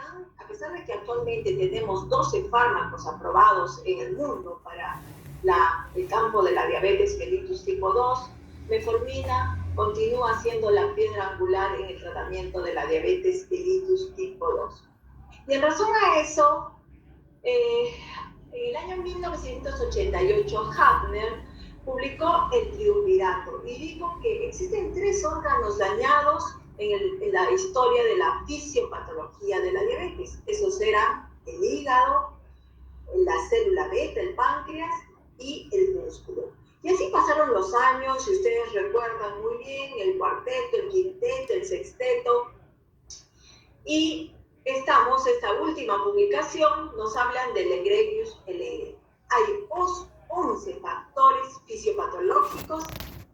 decían, a pesar de que actualmente tenemos 12 fármacos aprobados en el mundo para el campo de la diabetes mellitus tipo 2, metformina continúa siendo la piedra angular en el tratamiento de la diabetes mellitus tipo 2. Y en razón a eso, en el año 1988, Hafner publicó el triunvirato y dijo que existen 3 órganos dañados en la historia de la fisiopatología de la diabetes. Esos eran el hígado, la célula beta, el páncreas y el músculo. Y así pasaron los años, si ustedes recuerdan muy bien, el cuarteto, el quinteto, el sexteto. Y esta última publicación nos hablan del egregius LL. Hay 11 factores fisiopatológicos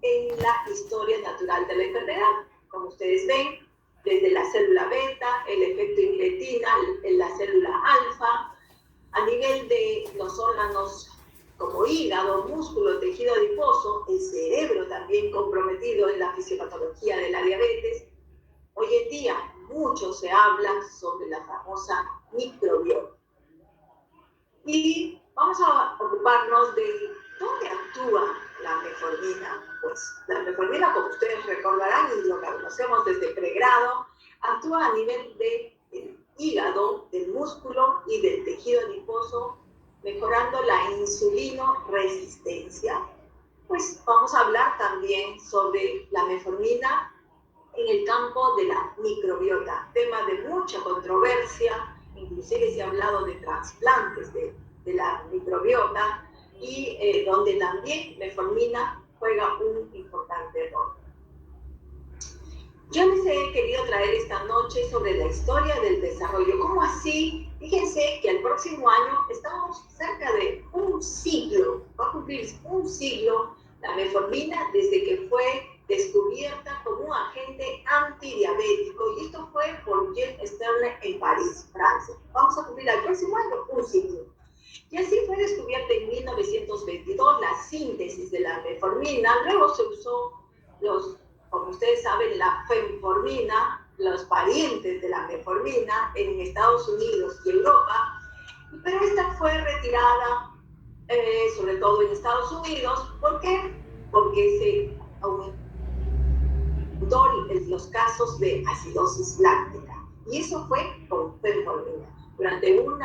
en la historia natural de la enfermedad. Como ustedes ven, desde la célula beta, el efecto incretina, la célula alfa, a nivel de los órganos como hígado, músculo, tejido adiposo, el cerebro también comprometido en la fisiopatología de la diabetes. Hoy en día mucho se habla sobre la famosa microbiota. Y vamos a ocuparnos de dónde actúa la metformina. Pues la metformina, como ustedes recordarán y lo que conocemos desde pregrado, actúa a nivel del hígado, del músculo y del tejido adiposo, mejorando la insulinoresistencia. Pues vamos a hablar también sobre la metformina en el campo de la microbiota, tema de mucha controversia, inclusive se ha hablado de trasplantes de la microbiota y donde también metformina juega un importante rol. Yo les he querido traer esta noche sobre la historia del desarrollo. ¿Cómo así? Fíjense que el próximo año estamos cerca de un siglo, va a cumplir un siglo la metformina desde que fue descubierta como un agente antidiabético, y esto fue por Gilles Sterner en París, Francia. Vamos a cumplir el próximo año un siglo. Y así fue descubierta en 1922 la síntesis de la metformina. Luego se usó como ustedes saben, la fenformina, los parientes de la metformina en Estados Unidos y Europa, pero esta fue retirada sobre todo en Estados Unidos. ¿Por qué? Porque se aumentó los casos de acidosis láctica, y eso fue con fenformina. Durante un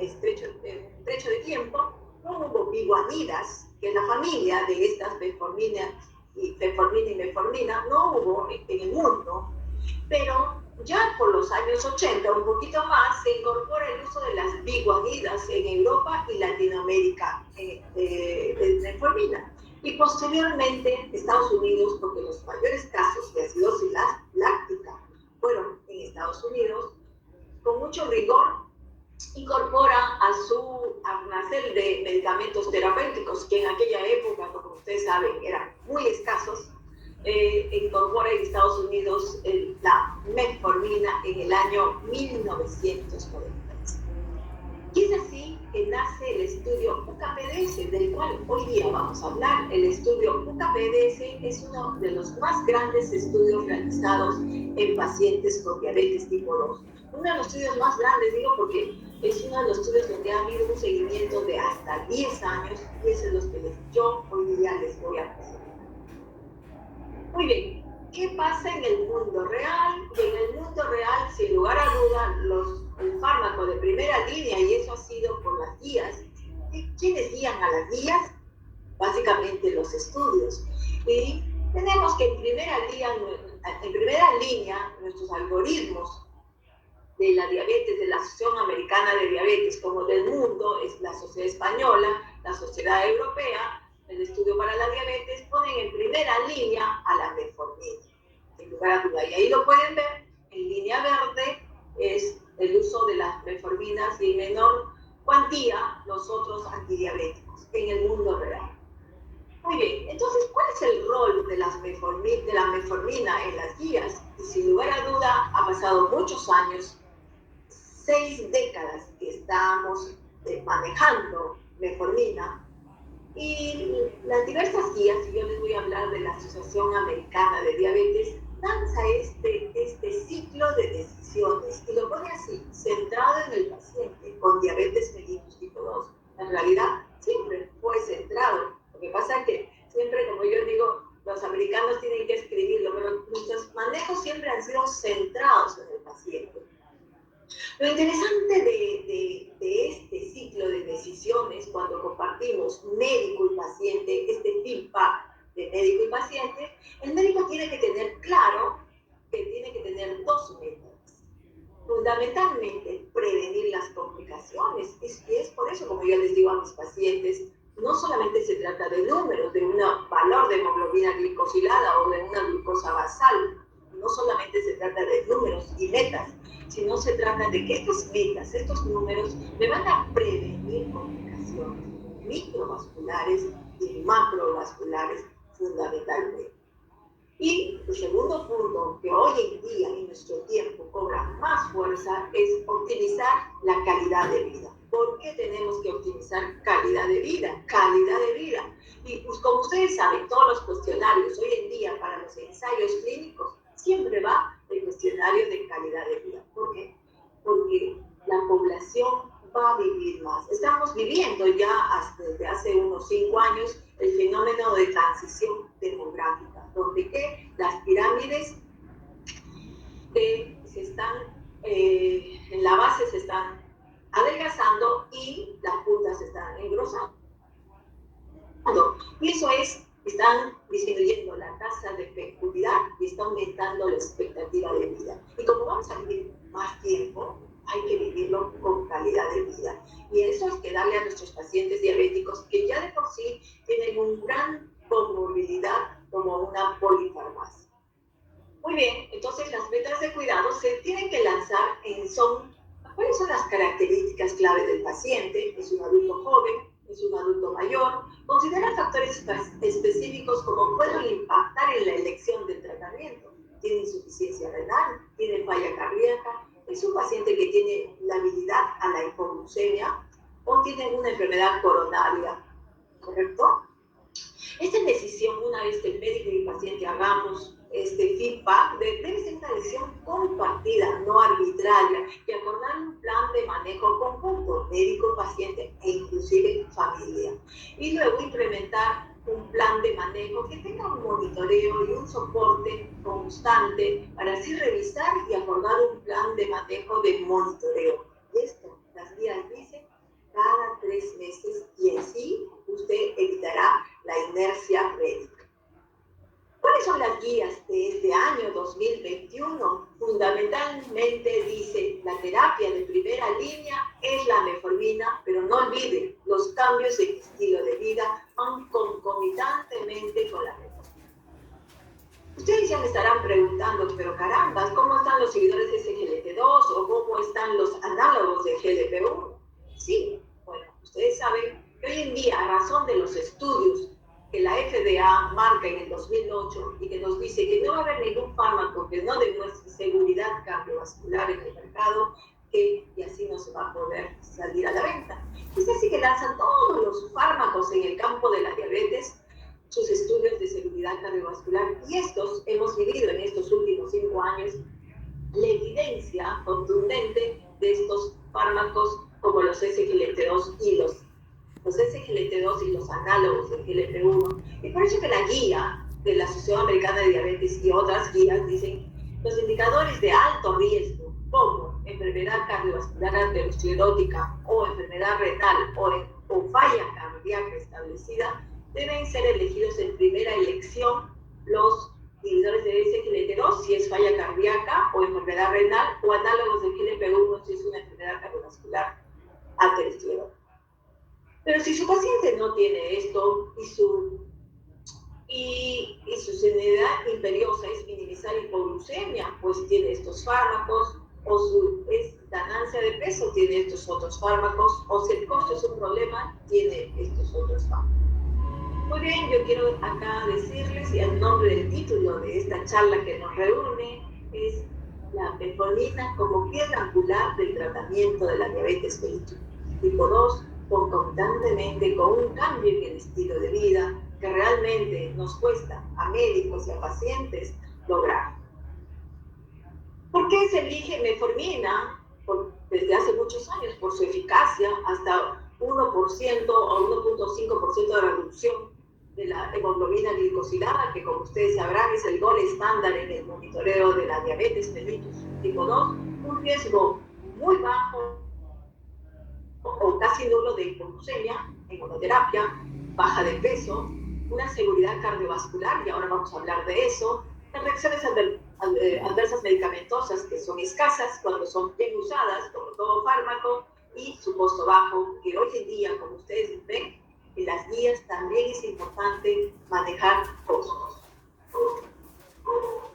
estrecho de tiempo no hubo biguanidas, que es la familia de estas fenformina y metformina, no hubo en el mundo, pero ya por los años 80, un poquito más, se incorpora el uso de las biguanidas en Europa y Latinoamérica de metformina. Y posteriormente Estados Unidos, porque los mayores casos de acidosis láctica fueron en Estados Unidos, con mucho rigor incorpora a su arnacel de medicamentos terapéuticos, que en aquella época, como ustedes saben, eran muy escasos. Incorpora en Estados Unidos la metformina en el año 1990. Y es así que nace el estudio UCA-PDS, del cual hoy día vamos a hablar. El estudio UCA-PDS es uno de los más grandes estudios realizados en pacientes con diabetes tipo 2. Uno de los estudios más grandes, digo, porque es uno de los estudios donde ha habido un seguimiento de hasta 10 años, y es en los que yo hoy día les voy a presentar. Muy bien, ¿qué pasa en el mundo real? Y en el mundo real, sin lugar a duda, el fármaco de primera línea, y eso ha sido por las guías. ¿Quiénes guían a las guías? Básicamente los estudios. Y tenemos que en primera línea nuestros algoritmos de la diabetes, de la Asociación Americana de Diabetes, como del mundo, es la Sociedad Española, la Sociedad Europea, el Estudio para la Diabetes, ponen en primera línea a la metformina, sin lugar a duda. Y ahí lo pueden ver, en línea verde es el uso de las metforminas y en menor cuantía los otros antidiabéticos en el mundo real. Muy bien, entonces, ¿cuál es el rol de la metformina en las guías? Y sin lugar a duda, ha pasado muchos años, 6 décadas que estamos manejando metformina, y las diversas guías, y yo les voy a hablar de la Asociación Americana de Diabetes, lanza este ciclo de decisiones y lo pone así: se centrado en el paciente con diabetes mellitus tipo 2. En realidad, siempre fue centrado. Lo que pasa es que siempre, como yo digo, los americanos tienen que escribirlo, pero nuestros manejos siempre han sido centrados en el paciente. Lo interesante de este ciclo de decisiones, cuando compartimos médico y paciente, este feedback de médico y paciente, el médico tiene que tener claro que tiene que tener dos metas. Fundamentalmente, prevenir las complicaciones. Y es por eso, como yo les digo a mis pacientes, no solamente se trata de números, de un valor de hemoglobina glicosilada o de una glucosa basal. No solamente se trata de números y metas, sino se trata de que estas metas, estos números, me van a prevenir complicaciones microvasculares y macrovasculares fundamentalmente. Y el segundo punto que hoy en día en nuestro tiempo cobra más fuerza es optimizar la calidad de vida. ¿Por qué tenemos que optimizar calidad de vida? Calidad de vida. Y pues como ustedes saben, todos los cuestionarios hoy en día para los ensayos clínicos siempre va el cuestionario de calidad de vida. ¿Por qué? Porque la población va a vivir más. Estamos viviendo ya desde hace unos 5 años el fenómeno de transición demográfica, donde las pirámides se están, en la base se están adelgazando y las puntas se están engrosando. Y eso están disminuyendo la tasa de fecundidad y está aumentando la expectativa de vida. Y como vamos a vivir más tiempo, hay que vivirlo con calidad de vida. Y eso es que darle a nuestros pacientes diabéticos, que ya de por sí tienen una gran comorbilidad como una polifarmacia. Muy bien, entonces las metas de cuidado se tienen que lanzar ¿cuáles son las características clave del paciente? ¿Es un adulto joven? ¿Es un adulto mayor? Considera factores específicos como pueden impactar en la elección del tratamiento. ¿Tiene insuficiencia renal? ¿Tiene falla cardíaca? ¿Es un paciente que tiene labilidad a la hipoglucemia? ¿O tiene una enfermedad coronaria? ¿Correcto? Esta decisión, una vez que el médico y el paciente hagamos este feedback, debe ser una decisión compartida, no arbitraria, y acordar un plan de manejo conjunto, médico, paciente e inclusive familia. Y luego implementar un plan de manejo que tenga un monitoreo y un soporte constante para así revisar y acordar un plan de manejo de monitoreo. Y esto, las guías dicen, cada 3 meses, y así usted evitará la inercia médica. ¿Cuáles son las guías de este año 2021? Fundamentalmente dice, la terapia de primera línea es la metformina, pero no olvide, los cambios en estilo de vida van concomitantemente con la metformina. Ustedes ya me estarán preguntando, pero caramba, ¿cómo están los seguidores de SGLT2 o cómo están los análogos de GLP-1? Sí, bueno, ustedes saben que hoy en día, a razón de los estudios que la FDA marca en el 2008 y que nos dice que no va a haber ningún fármaco que no demuestre seguridad cardiovascular en el mercado, y así no se va a poder salir a la venta. Es así que lanzan todos los fármacos en el campo de la diabetes, sus estudios de seguridad cardiovascular, y hemos vivido en estos últimos 5 años la evidencia contundente de estos fármacos como los SGLT2 y los SGLT2 y los análogos del GLP-1. Y por eso que la guía de la Sociedad Americana de Diabetes y otras guías dicen los indicadores de alto riesgo, como enfermedad cardiovascular aterosclerótica o enfermedad renal o falla cardíaca establecida, deben ser elegidos en primera elección los inhibidores de SGLT2 si es falla cardíaca o enfermedad renal, o análogos del GLP-1 si es una enfermedad cardiovascular aterosclerótica. Pero si su paciente no tiene esto y su serenidad imperiosa es minimizar hipoglucemia, pues tiene estos fármacos, o su ganancia de peso, tiene estos otros fármacos, o si el costo es un problema, tiene estos otros fármacos. Muy bien, yo quiero acá decirles, y el nombre del título de esta charla que nos reúne es la metformina como piedra angular del tratamiento de la diabetes mellitus tipo 2, concomitantemente con un cambio en el estilo de vida que realmente nos cuesta a médicos y a pacientes lograr. ¿Por qué se elige metformina? Desde hace años por su eficacia, hasta 1% o 1.5% de reducción de la hemoglobina glicosilada, que como ustedes sabrán es el gol estándar en el monitoreo de la diabetes mellitus tipo 2, un riesgo muy bajo o casi nulo de hipoglucemia, inmunoterapia, baja de peso, una seguridad cardiovascular, y ahora vamos a hablar de eso, las reacciones adversas medicamentosas que son escasas cuando son bien usadas, como todo fármaco, y su costo bajo, que hoy en día, como ustedes ven, en las guías también es importante manejar costos.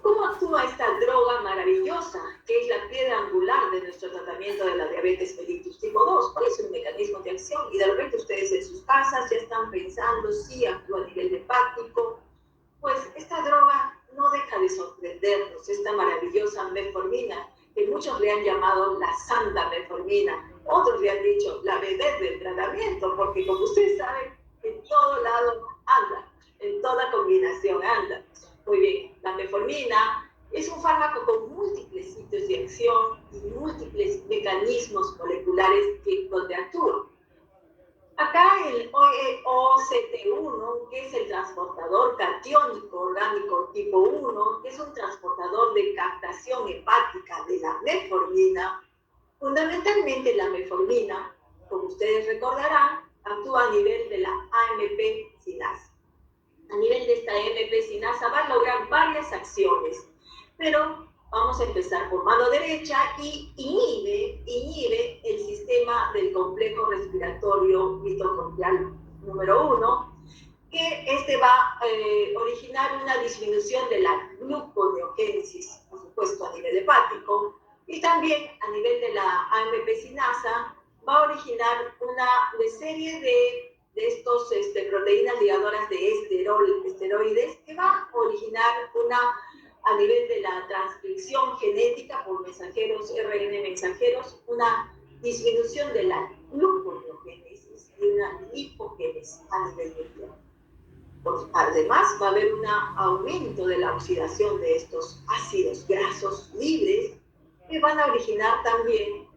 ¿Cómo actúa esta droga maravillosa, que es la piedra angular de nuestro tratamiento de la diabetes mellitus tipo 2? ¿Cuál es su mecanismo de acción? Y de repente ustedes en sus casas ya están pensando si actúa a nivel hepático. Pues esta droga no deja de sorprendernos, esta maravillosa metformina, que muchos le han llamado la santa metformina, otros le han dicho la bebé del tratamiento, porque como ustedes saben, en todo lado anda, en toda combinación anda. Muy bien, la metformina es un fármaco con múltiples sitios de acción y múltiples mecanismos moleculares donde actúa. Acá el OCT1, que es el transportador catiónico orgánico tipo 1, que es un transportador de captación hepática de la metformina. Fundamentalmente la metformina, como ustedes recordarán, actúa a nivel de la AMP sinasa. A nivel de esta AMP sinasa va a lograr varias acciones, pero vamos a empezar por mano derecha y inhibe el sistema del complejo respiratorio mitocondrial número 1, que este va a originar una disminución de la gluconeogénesis, por supuesto a nivel hepático, y también a nivel de la AMP sinasa va a originar una serie de estos proteínas ligadoras de esteroides que va a originar a nivel de la transcripción genética por mensajeros, RN mensajeros, una disminución de la gluconeogénesis y una lipogénesis a nivel mundial. Además, va a haber un aumento de la oxidación de estos ácidos grasos libres que van a originar también,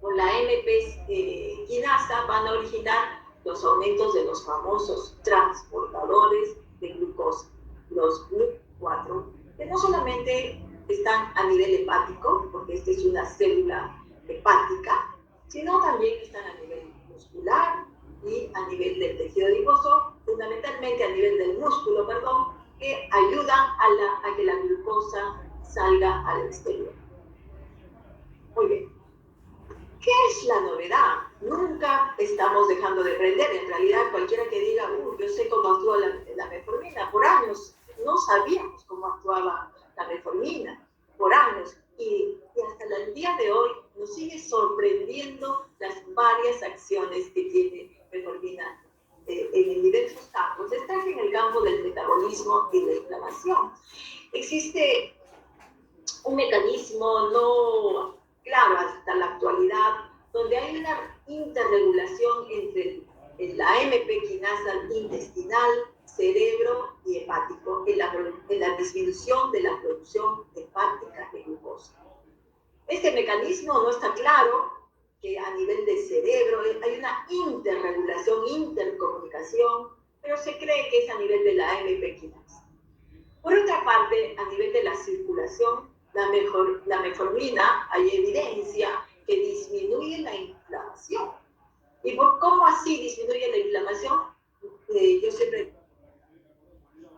con la AMP quinasa, van a originar los aumentos de los famosos transportadores de glucosa, los GLUT4, que no solamente están a nivel hepático, porque esta es una célula hepática, sino también están a nivel muscular y a nivel del tejido adiposo, fundamentalmente a nivel del músculo, que ayudan a que la glucosa salga al exterior. Muy bien. ¿Qué es la novedad? Nunca estamos dejando de aprender. En realidad, cualquiera que diga, yo sé cómo actúa la metformina, por años no sabíamos cómo actuaba la metformina, por años. Y hasta el día de hoy nos sigue sorprendiendo las varias acciones que tiene metformina en diversos campos. Está en el campo del metabolismo y la inflamación. Existe un mecanismo no claro hasta la actualidad, donde hay una interregulación entre la AMP quinasa intestinal, cerebro y hepático en la disminución de la producción hepática de glucosa. Este mecanismo no está claro, que a nivel del cerebro hay una interregulación, intercomunicación, pero se cree que es a nivel de la AMP quinasa. Por otra parte, a nivel de la circulación, la metformina, hay evidencia que disminuye la inflamación. ¿Y cómo así disminuye la inflamación? Yo siempre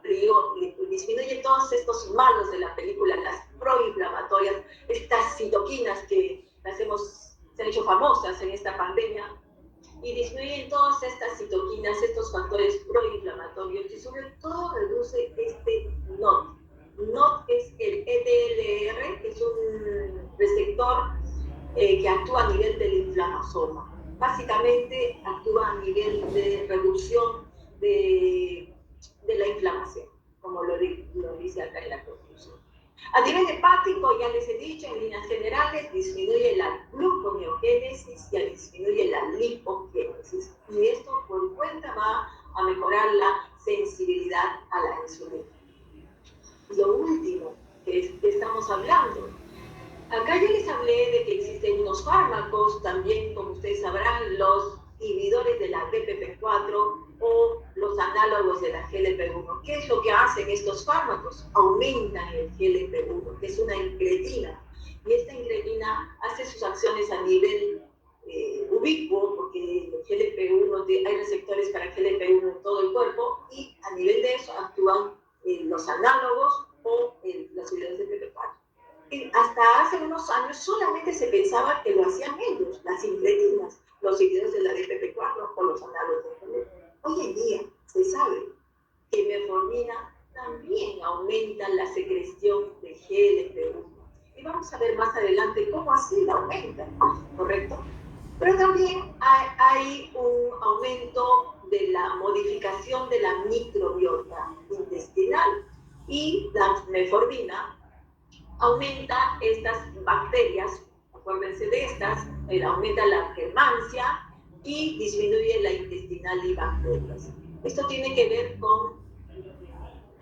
digo, disminuye todos estos malos de la película, las proinflamatorias, estas citoquinas que se han hecho famosas en esta pandemia, y disminuyen todas estas citoquinas, estos factores proinflamatorios, y sobre todo reduce este NOT. NOT es el ETLR, que es un receptor que actúa a nivel del inflamosoma. Básicamente actúa a nivel de reducción de la inflamación, como lo dice acá en la conclusión. A nivel hepático, ya les he dicho, en líneas generales, disminuye la gluconeogénesis y disminuye la lipogénesis. Y esto, por cuenta, va a mejorar la sensibilidad a la insulina. Lo último que estamos hablando, acá yo les hablé de que existen unos fármacos fármacos también, como ustedes sabrán, los inhibidores de la DPP4 o los análogos de la GLP-1. ¿Qué es lo que hacen estos fármacos? Aumentan el GLP-1, que es una incretina. Y esta incretina hace sus acciones a nivel ubicuo, porque el GLP-1, hay receptores para GLP-1 en todo el cuerpo, y a nivel de eso actúan los análogos o los inhibidores de DPP4. Hasta hace unos años solamente se pensaba que lo hacían ellos, las incretinas, los inhibidores de la DPP4 o los análogos de GLP. Hoy en día se sabe que metformina también aumenta la secreción de GLP-1. Y vamos a ver más adelante cómo así la aumenta, ¿correcto? Pero también hay un aumento de la modificación de la microbiota intestinal, y la metformina aumenta estas bacterias, acuérdense de estas, aumenta la germancia y disminuye la intestinal y bacterias. Esto tiene que ver con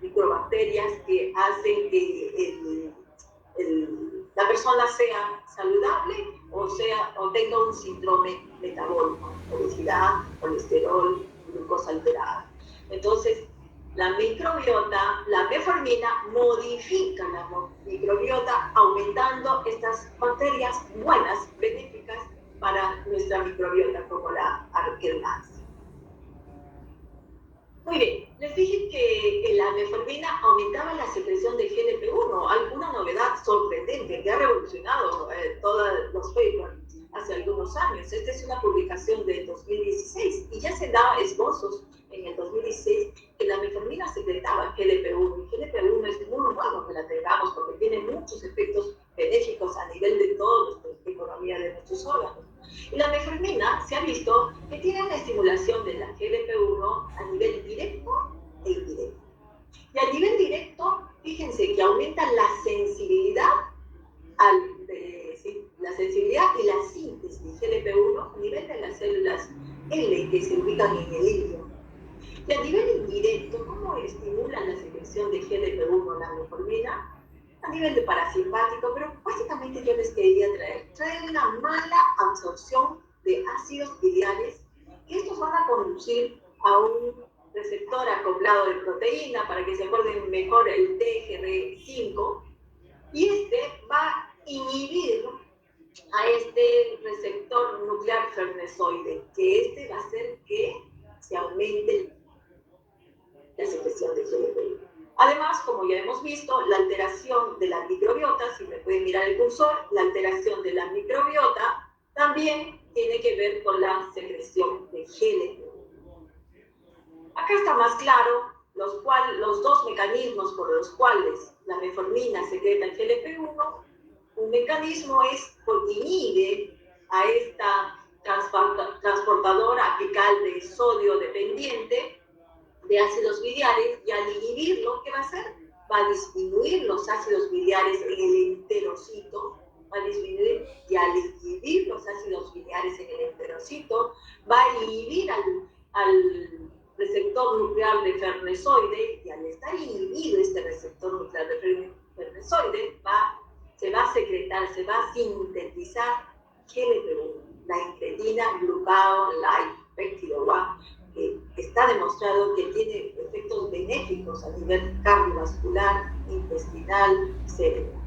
microbacterias que hacen que la persona sea saludable o tenga un síndrome metabólico, obesidad, colesterol, glucosa alterada. Entonces, la microbiota, la metformina modifica la microbiota aumentando estas bacterias buenas, benéficas para nuestra microbiota, como la Akkermansia. Muy bien, les dije que la metformina aumentaba la secreción de GLP-1, alguna novedad sorprendente que ha revolucionado todos los papers hace algunos años. Esta es una publicación del 2016 y ya se daba esbozos en el 2016 que la metformina secretaba GLP-1. Y GLP-1 es muy bueno que la tengamos porque tiene muchos efectos benéficos a nivel de toda la economía de nuestros órganos. Y la metformina se ha visto que tiene una estimulación de la GLP-1 a nivel directo e indirecto. Y a nivel directo, fíjense que aumenta la sensibilidad, la sensibilidad y la síntesis de GLP-1 a nivel de las células L que se ubican en el hígado. Y a nivel indirecto, ¿cómo estimula la secreción de GLP-1 la metformina? A nivel de parasimpático, pero básicamente yo les quería traer una mala absorción de ácidos biliares, y estos van a conducir a un receptor acoplado de proteína, para que se acuerden mejor el TGR5, y este va a inhibir a este receptor nuclear fernezoide, que este va a hacer que se aumente la secreción de GLP-1. Además, como ya hemos visto, la alteración de la microbiota, si me pueden mirar el cursor, la alteración de la microbiota también tiene que ver con la secreción de GLP-1. Acá está más claro los dos mecanismos por los cuales la metformina secreta el GLP-1. Un mecanismo es porque inhibe a esta transportadora apical de sodio dependiente de ácidos biliares, y al inhibirlo, ¿qué va a hacer? Va a disminuir los ácidos biliares en el enterocito, va a disminuir, y al inhibir los ácidos biliares en el enterocito, va a inhibir al receptor nuclear de fernezoide, y al estar inhibido este receptor nuclear de fernezoide, se va a secretar, se va a sintetizar GLP-1, la incretina glucagon-like péptido 1, que está demostrado que tiene efectos benéficos a nivel cardiovascular, intestinal, cerebral.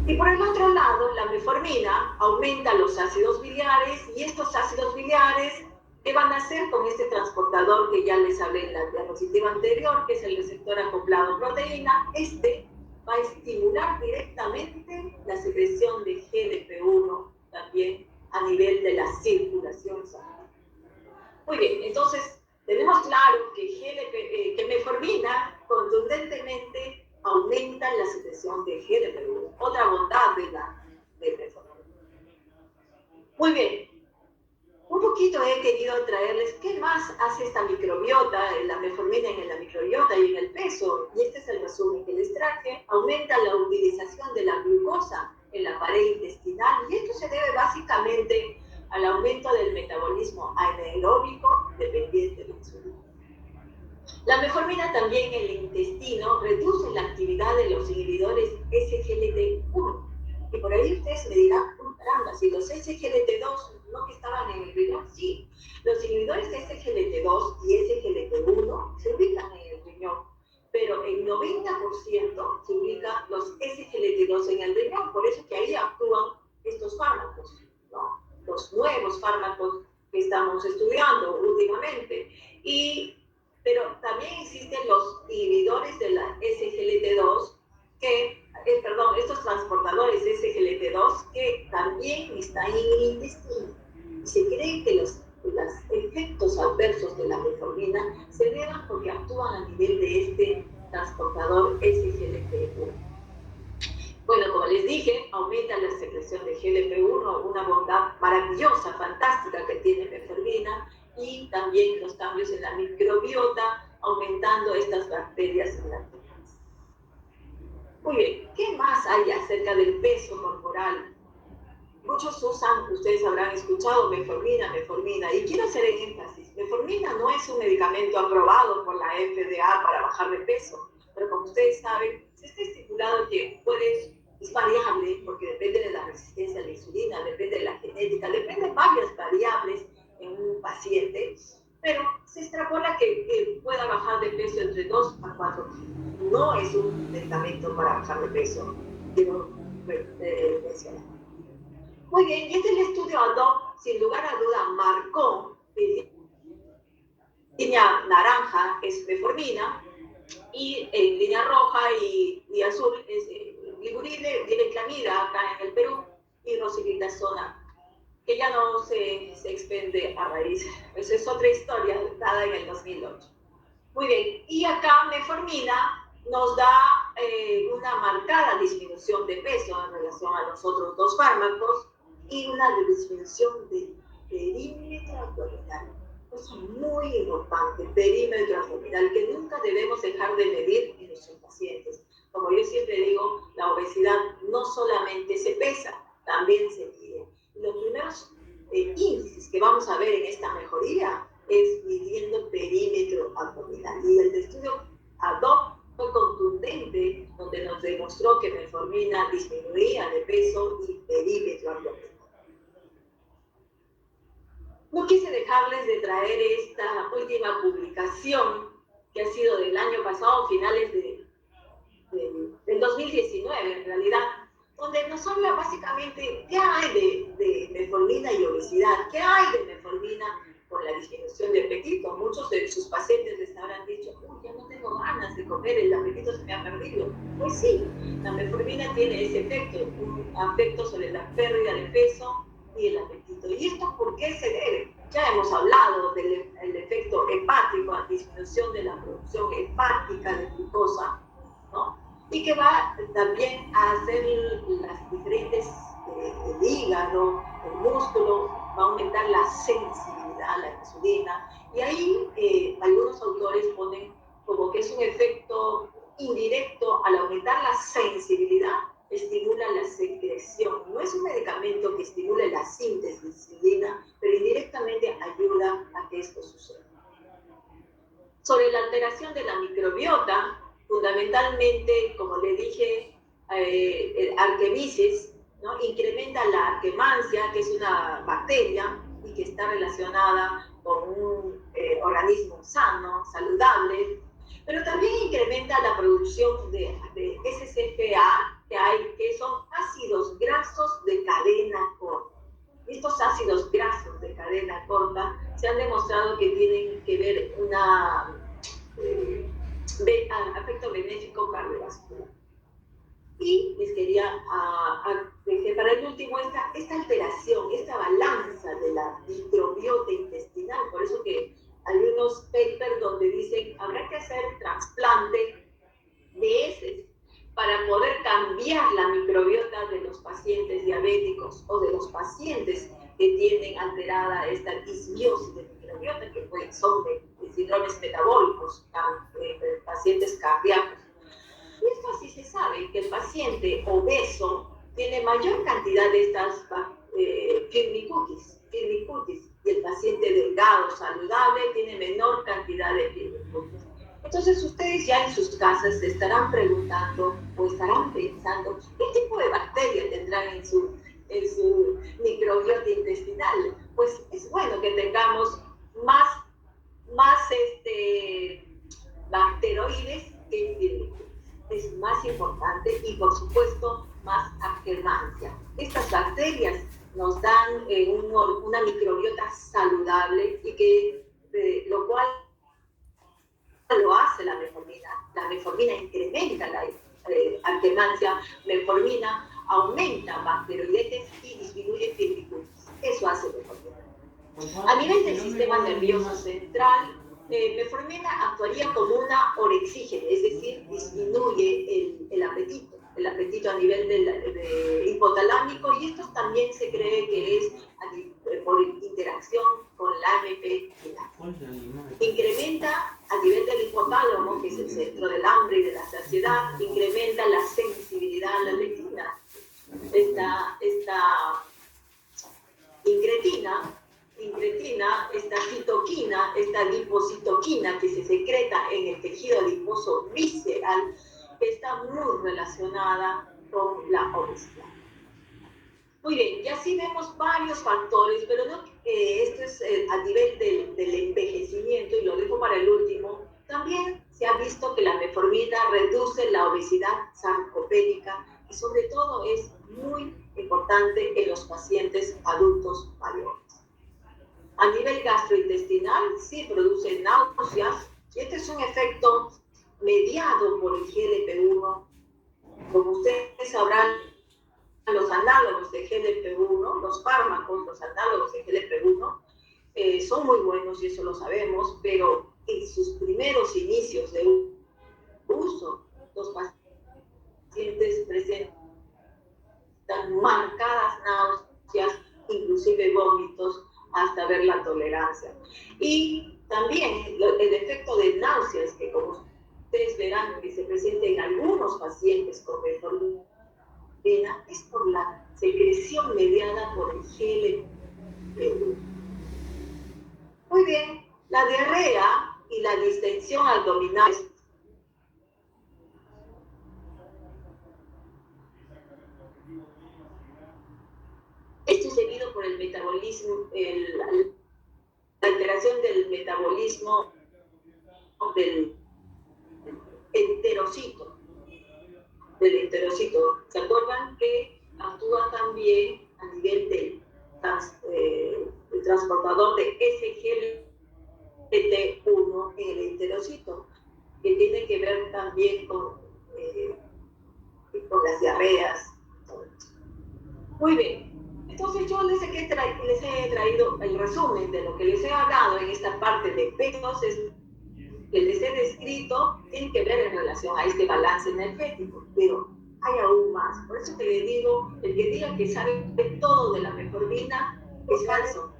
Y por el otro lado, la metformina aumenta los ácidos biliares, y estos ácidos biliares, ¿qué van a hacer con este transportador que ya les hablé en la diapositiva anterior, que es el receptor acoplado proteína? Este va a estimular directamente la secreción de GLP-1 también a nivel de la circulación sanguínea. Muy bien, entonces tenemos claro que metformina contundentemente aumenta la secreción de GLP-1. Otra bondad de metformina. Muy bien, un poquito he querido traerles qué más hace esta microbiota, la metformina en la microbiota y en el peso. Y este es el resumen que les traje. Aumenta la utilización de la glucosa en la pared intestinal, y esto se debe básicamente al aumento del metabolismo anaeróbico dependiente de insulina. La metformina también en el intestino reduce la actividad de los inhibidores SGLT1. Y por ahí ustedes me dirán, caramba, si los SGLT2 no que estaban en el riñón, sí. Los inhibidores de SGLT2 y SGLT1 se ubican en el riñón, pero el 90% se ubican los SGLT2 en el riñón, por eso que ahí actúan estos fármacos, ¿no? Los nuevos fármacos que estamos estudiando últimamente. Pero también existen los inhibidores de la SGLT2 estos transportadores SGLT2 que también están en el intestino. Y se cree que los efectos adversos de la metformina se deban porque actúan a nivel de este transportador SGLT1. Bueno, como les dije, aumenta la secreción de GLP-1, una bondad maravillosa, fantástica que tiene metformina, y también los cambios en la microbiota, aumentando estas bacterias inactivas. Muy bien, ¿qué más hay acerca del peso corporal? Muchos usan, ustedes habrán escuchado metformina, y quiero hacer énfasis. Metformina no es un medicamento aprobado por la FDA para bajar de peso, pero como ustedes saben, se está estipulado que es variable, porque depende de la resistencia a la insulina, depende de la genética, depende de varias variables en un paciente, pero se extrapola que pueda bajar de peso entre 2 a 4 kilos. No es un medicamento para bajar de peso, quiero mencionar. Muy bien, y este es el estudio ADOPT, sin lugar a duda, marcó línea naranja es metformina, y en línea roja y azul es liburide, direclamida acá en el Perú, y rosiglitazona, que ya no se expende a raíz. Esa es otra historia dada en el 2008. Muy bien, y acá metformina nos da una marcada disminución de peso en relación a los otros dos fármacos y una disminución de perímetro abdominal. Cosa muy importante, perímetro abdominal, que nunca debemos dejar de medir en nuestros pacientes. Como yo siempre digo, la obesidad no solamente se pesa, también se mide. Los primeros índices que vamos a ver en esta mejoría es midiendo perímetro abdominal. Y el estudio ADOPT fue contundente, donde nos demostró que metformina disminuía de peso y perímetro abdominal. No quise dejarles de traer esta última publicación, que ha sido del año pasado, finales del 2019 en realidad, donde nos habla básicamente qué hay de metformina y obesidad, qué hay de metformina por la disminución de apetito. Muchos de sus pacientes les habrán dicho, ya no tengo ganas de comer, el apetito se me ha perdido. Pues sí, la metformina tiene ese efecto, un efecto sobre la pérdida de peso y el apetito. ¿Y esto por qué se debe? Ya hemos hablado del efecto hepático, la disminución de la producción hepática de glucosa, ¿no? Y que va también a hacer las diferentes, el hígado, el músculo, va a aumentar la sensibilidad a la insulina. Y ahí algunos autores ponen como que es un efecto indirecto al aumentar la sensibilidad, estimula la secreción. No es un medicamento que estimule la síntesis de insulina, pero indirectamente ayuda a que esto suceda. Sobre la alteración de la microbiota, fundamentalmente, como le dije, Archemisia, ¿no? Incrementa la arquemancia, que es una bacteria y que está relacionada con un organismo sano, saludable, pero también incrementa la producción de SCPA, que son ácidos grasos de cadena corta. Estos ácidos grasos de cadena corta se han demostrado que tienen que ver un efecto benéfico cardiovascular. Y les quería dejar para el último esta alteración, esta balanza de la microbiota intestinal. Por eso que hay unos papers donde dicen habrá que hacer trasplante de heces para poder cambiar la microbiota de los pacientes diabéticos o de los pacientes que tienen alterada esta disbiosis de microbiota, que son de síndromes metabólicos, pacientes cardíacos. Y esto así se sabe, que el paciente obeso tiene mayor cantidad de estas firmicutes, y el paciente delgado, saludable, tiene menor cantidad de firmicutes. Entonces ustedes ya en sus casas se estarán preguntando o estarán pensando qué tipo de bacteria tendrán en su en su microbiota intestinal. Pues es bueno que tengamos más bacteroides que virus. Es más importante y por supuesto más alternancia. Estas bacterias nos dan una microbiota saludable y que lo cual lo hace la metformina. La metformina incrementa la alternancia, metformina aumenta bacteroidetes y disminuye fibriculitis. Eso hace metformina. A nivel del sistema nervioso central, metformina actuaría como una orexígena, es decir, disminuye el apetito a nivel del hipotalámico, y esto también se cree que es por interacción con la AMP final. Incrementa a nivel del hipotálamo, que es el centro del hambre y de la saciedad, incrementa la sensibilidad a la leptina. Esta incretina, esta citoquina, esta lipocitoquina que se secreta en el tejido adiposo visceral, está muy relacionada con la obesidad. Muy bien, y así vemos varios factores, pero no, esto es a nivel del envejecimiento, y lo dejo para el último. También se ha visto que la metformina reduce la obesidad sarcopénica y sobre todo es muy importante en los pacientes adultos mayores. A nivel gastrointestinal sí produce náuseas, y este es un efecto mediado por el GLP-1. Como ustedes sabrán, los análogos de GLP-1, los fármacos, los análogos de GLP-1, son muy buenos y eso lo sabemos, pero en sus primeros inicios de uso, los pacientes presentan marcadas náuseas, inclusive vómitos, hasta ver la tolerancia. Y también el efecto de náuseas, que como ustedes verán que se presenta en algunos pacientes con metformina, es por la secreción mediada por el GLP-1. Muy bien, la diarrea y la distensión abdominal esto es debido por el metabolismo, la alteración del metabolismo del enterocito. ¿Se acuerdan que actúa también a nivel del transportador de SGLT1 en el enterocito, que tiene que ver también con las diarreas? Muy bien. Entonces yo les he traído el resumen de lo que les he hablado en esta parte de efectos que les he descrito, tiene que ver en relación a este balance energético, pero hay aún más. Por eso que les digo, el que diga que sabe todo de la metformina es falso,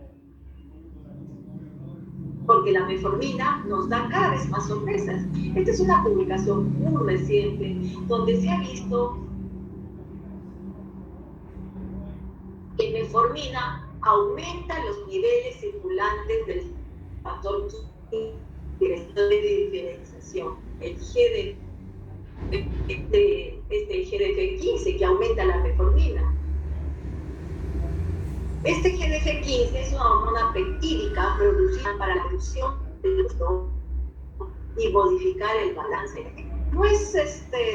porque la metformina nos da cada vez más sorpresas. Esta es una publicación muy reciente donde se ha visto que metformina aumenta los niveles circulantes del factor de diferenciación, el GDF15, que aumenta la metformina. Este GDF15 es una hormona peptídica producida para la reducción del colesterol y modificar el balance. No es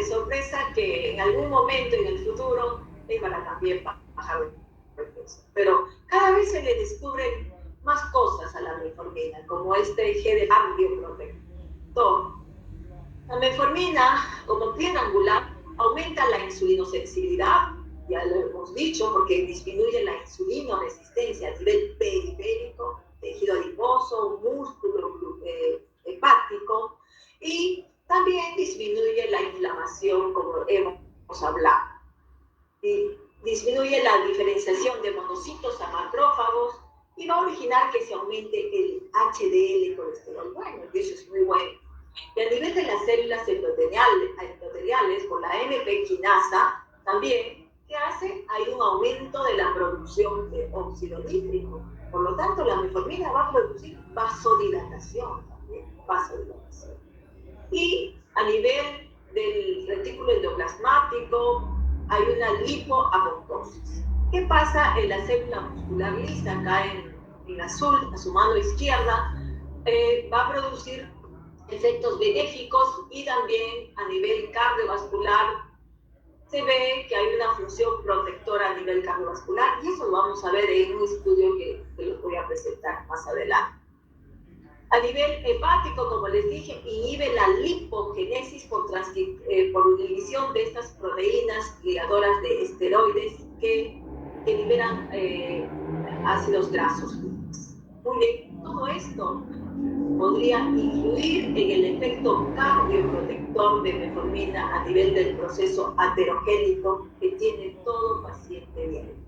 sorpresa que en algún momento en el futuro es para también bajar el peso, pero cada vez se le descubren más cosas a la metformina, como este GDF protector. La metformina, como triangular, aumenta la insulinosensibilidad, ya lo hemos dicho, porque disminuye la insulinoresistencia a nivel periférico, tejido adiposo, músculo hepático, y también disminuye la inflamación, como hemos hablado. Y disminuye la diferenciación de monocitos a macrófagos y va a originar que se aumente el HDL colesterol bueno, y eso es muy bueno. Y a nivel de las células endoteliales, por la MP quinasa, también, ¿qué hace? Hay un aumento de la producción de óxido nítrico. Por lo tanto, la metformina va a producir vasodilatación también, vasodilatación. Y a nivel del retículo endoplasmático hay una lipoapoptosis. ¿Qué pasa en la célula muscular lisa? Acá en azul, a su mano izquierda, va a producir efectos benéficos y también a nivel cardiovascular se ve que hay una función protectora a nivel cardiovascular y eso lo vamos a ver en un estudio que les voy a presentar más adelante. A nivel hepático, como les dije, inhibe la lipogénesis por inhibición de estas proteínas ligadoras de esteroides que liberan ácidos grasos. Muy bien, todo esto podría influir en el efecto cardioprotector de metformina a nivel del proceso aterogénico que tiene todo paciente diabético.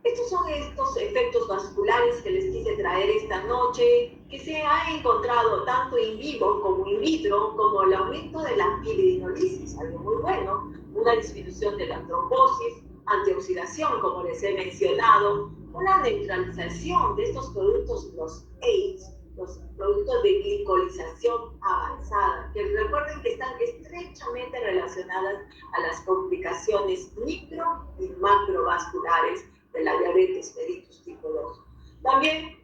Estos son estos efectos vasculares que les quise traer esta noche, que se ha encontrado tanto in vivo como in vitro, como el aumento de la piridinolisis, algo muy bueno, una disminución de la trombosis, antioxidación, como les he mencionado, una neutralización de estos productos, los AIDs, los productos de glicolización avanzada, que recuerden que están estrechamente relacionadas a las complicaciones micro y macrovasculares de la diabetes mellitus tipo 2. También,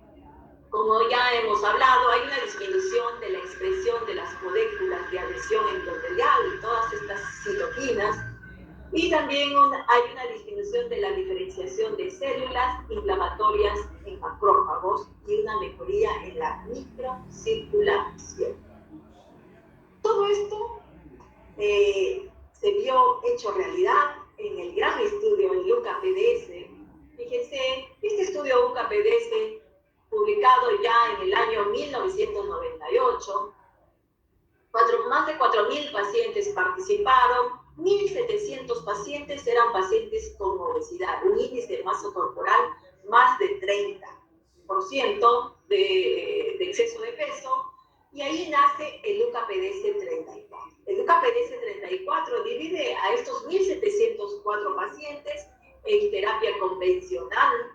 como ya hemos hablado, hay una disminución de la expresión de las moléculas de adhesión endotelial y todas estas citoquinas, y también hay una disminución de la diferenciación de células inflamatorias en macrófagos y una mejoría en la microcirculación. Todo esto se vio hecho realidad en el gran estudio en LUCA-PDS. Fíjense, este estudio LUCA-PDS, publicado ya en el año 1998, más de 4.000 pacientes participaron, 1.700 pacientes eran pacientes con obesidad, un índice de masa corporal más de 30% de exceso de peso, y ahí nace el LUCA-PDS 34. El LUCA-PDS 34 divide a estos 1.704 pacientes en terapia convencional.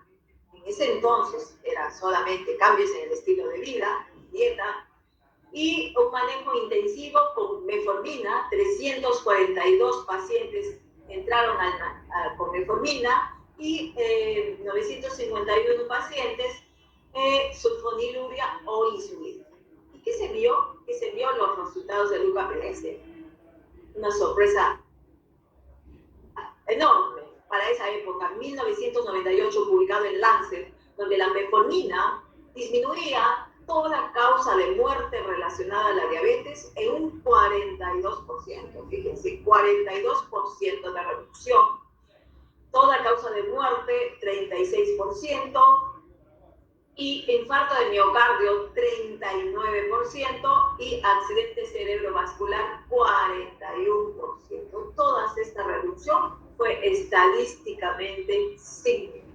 En ese entonces era solamente cambios en el estilo de vida, dieta, y un manejo intensivo con metformina. 342 pacientes entraron con metformina y 951 pacientes sulfonilurea o insulina. ¿Y qué se vio? ¿Qué se vio los resultados del LUCA-PDS? Una sorpresa enorme para esa época, 1998, publicado en Lancet, donde la metformina disminuía toda causa de muerte relacionada a la diabetes en un 42%. Fíjense, 42% de reducción. Toda causa de muerte, 36%. Y infarto de miocardio, 39%. Y accidente cerebrovascular, 41%. Toda esta reducción fue estadísticamente significativa.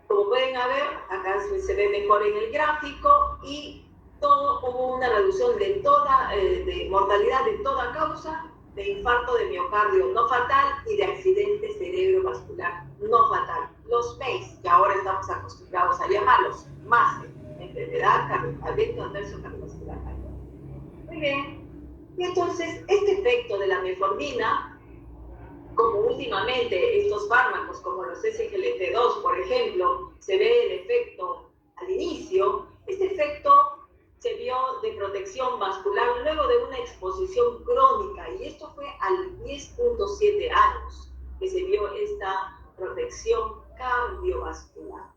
Como pueden ver, acá se ve mejor en el gráfico, y hubo una reducción de mortalidad de toda causa, de infarto de miocardio no fatal y de accidente cerebrovascular no fatal. Los MACE, que ahora estamos acostumbrados a llamarlos, MACE, enfermedad evento adverso cardiovascular. Muy bien. Y entonces, este efecto de la metformina, como últimamente estos fármacos como los SGLT2, por ejemplo, se ve el efecto al inicio, este efecto se vio de protección vascular luego de una exposición crónica, y esto fue al 10.7 años que se vio esta protección cardiovascular.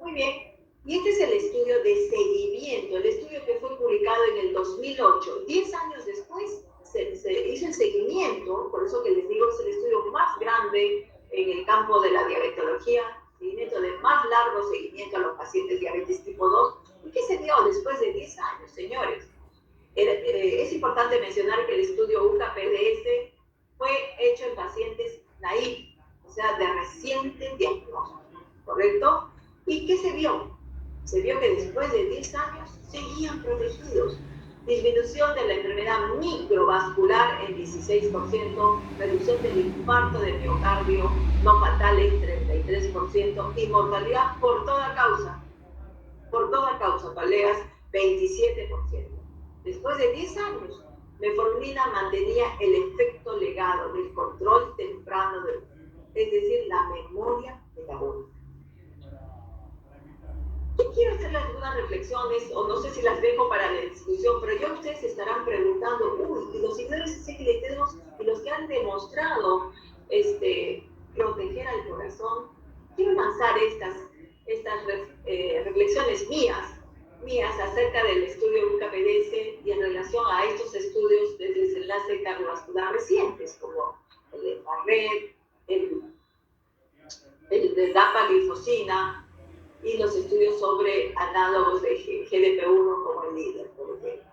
Muy bien, y este es el estudio de seguimiento, el estudio que fue publicado en el 2008, 10 años después. Se hizo el seguimiento, por eso que les digo, es el estudio más grande en el campo de la diabetología, seguimiento de más largo seguimiento a los pacientes diabetes tipo 2. ¿Y qué se dio después de 10 años, señores? Es importante mencionar que el estudio UCA-PDS fue hecho en pacientes naïf, o sea, de reciente diagnóstico, ¿correcto? ¿Y qué se vio? Se vio que después de 10 años seguían protegidos. Disminución de la enfermedad microvascular en 16%, reducción del infarto de miocardio no fatal en 33% y mortalidad por toda causa, colegas, 27%. Después de 10 años, Metformina mantenía el efecto legado del control temprano es decir, la memoria metabólica. Yo quiero hacerles algunas reflexiones, o no sé si las dejo para la discusión, pero ya ustedes se estarán preguntando, uy, y los seguidores SGLT2 y los que han demostrado proteger al corazón, quiero lanzar estas reflexiones mías acerca del estudio UCAPDS y en relación a estos estudios de desenlace cardiovascular recientes, como el de Barrett, el de dapaglifosina, y los estudios sobre análogos de GLP-1 como el líder, por ejemplo.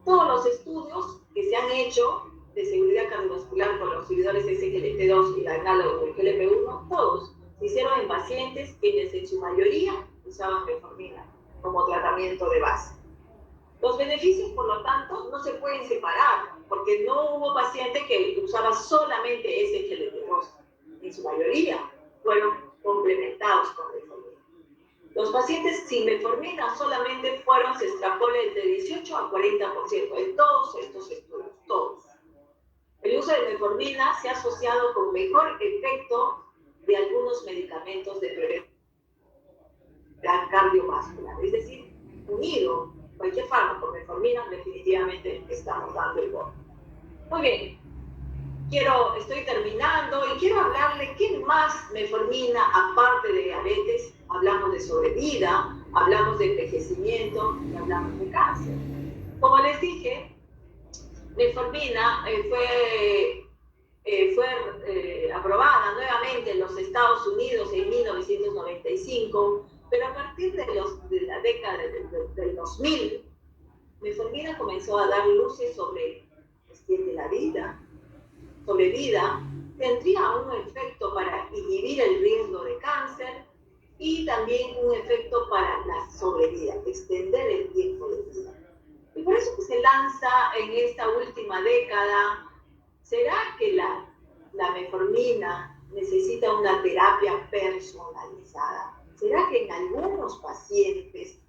Todos los estudios que se han hecho de seguridad cardiovascular con los inhibidores SGLT2 y análogos del GLP-1, todos se hicieron en pacientes quienes en su mayoría usaban metformina como tratamiento de base. Los beneficios, por lo tanto, no se pueden separar, porque no hubo paciente que usaba solamente SGLT2. En su mayoría fueron complementados con metformina. Los pacientes sin metformina solamente se extrapola entre 18 a 40% en todos estos estudios, todos. El uso de metformina se ha asociado con mejor efecto de algunos medicamentos de prevención cardiovascular, es decir, unido cualquier fármaco con metformina, definitivamente estamos dando el voto. Muy bien, estoy terminando y quiero hablarle qué más metformina, aparte de diabetes. Hablamos de sobrevida, hablamos de envejecimiento y hablamos de cáncer. Como les dije, metformina fue aprobada nuevamente en los Estados Unidos en 1995, pero a partir de la década del 2000, metformina comenzó a dar luces sobre la vida. Tendría un efecto para inhibir el riesgo de cáncer y también un efecto para la sobrevida, extender el tiempo de vida. Y por eso que se lanza en esta última década, ¿será que la metformina necesita una terapia personalizada? ¿Será que en algunos pacientes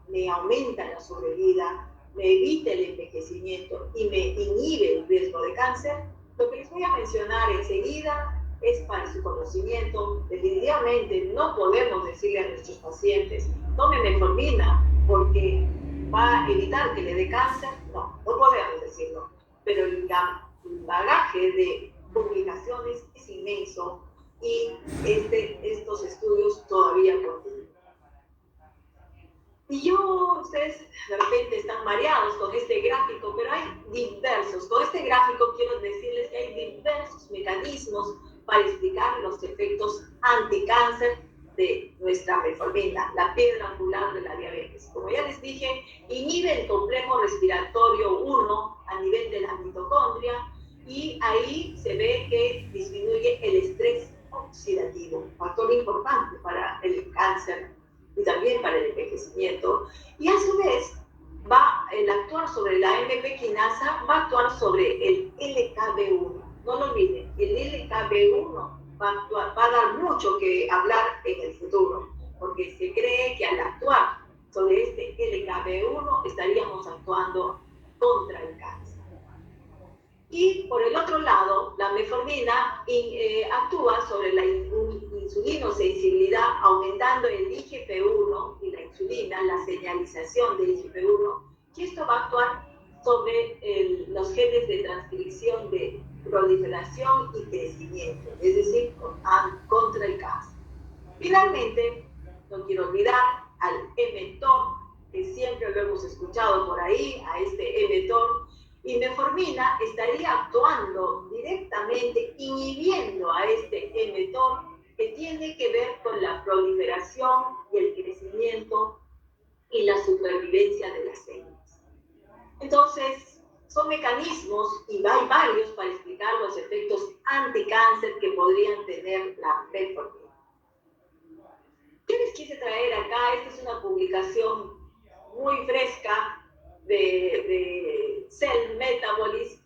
me aumenta la sobrevida, me evita el envejecimiento y me inhibe el riesgo de cáncer? Lo que les voy a mencionar enseguida es para su conocimiento. Definitivamente no podemos decirle a nuestros pacientes, tomen metformina porque va a evitar que le dé cáncer. No podemos decirlo. Pero el bagaje de publicaciones es inmenso y estos estudios todavía continúan. Y ustedes de repente están mareados con este gráfico, pero hay con este gráfico quiero decirles que hay diversos mecanismos para explicar los efectos anticáncer de nuestra metformina, la piedra angular de la diabetes. Como ya les dije, inhibe el complejo respiratorio 1 a nivel de la mitocondria y ahí se ve que disminuye el estrés oxidativo, factor importante para el cáncer y también para el envejecimiento, y a su vez el actuar sobre la AMP quinasa va a actuar sobre el LKB1. No lo olviden, el LKB1 va a dar mucho que hablar en el futuro, porque se cree que al actuar sobre este LKB1 estaríamos actuando contra el cáncer. Y por el otro lado, la metformina actúa sobre la insulinosensibilidad, aumentando el IGF-1 y la insulina, la señalización de IGF-1, y esto va a actuar sobre los genes de transcripción de proliferación y crecimiento, es decir, contra el cáncer. Finalmente, no quiero olvidar al mTOR, que siempre lo hemos escuchado por ahí, a este mTOR, y metformina estaría actuando directamente, inhibiendo a este mTOR, que tiene que ver con la proliferación y el crecimiento y la supervivencia de las células. Entonces, son mecanismos, y hay varios para explicar los efectos anticáncer que podrían tener la metformina. ¿Qué les quise traer acá? Esta es una publicación muy fresca de Cell Metabolism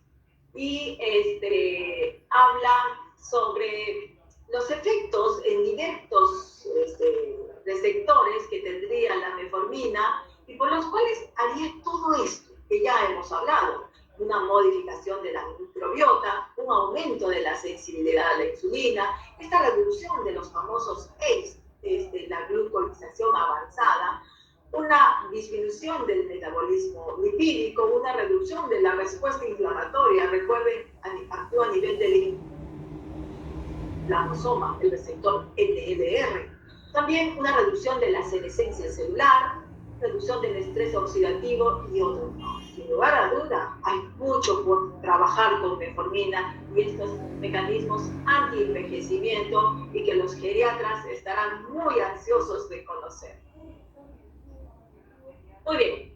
y habla sobre los efectos en directos receptores que tendría la metformina y por los cuales haría todo esto que ya hemos hablado. una modificación de la microbiota, un aumento de la sensibilidad a la insulina, esta reducción de los famosos ACE, la glucosilación avanzada, una disminución del metabolismo lipídico, una reducción de la respuesta inflamatoria. Recuerden, actúa a nivel del inflamosoma, el receptor NLR. También una reducción de la senescencia celular, reducción del estrés oxidativo y otros. Sin lugar a duda, hay mucho por trabajar con metformina y estos mecanismos anti-envejecimiento y que los geriatras estarán muy ansiosos de conocer. Muy bien,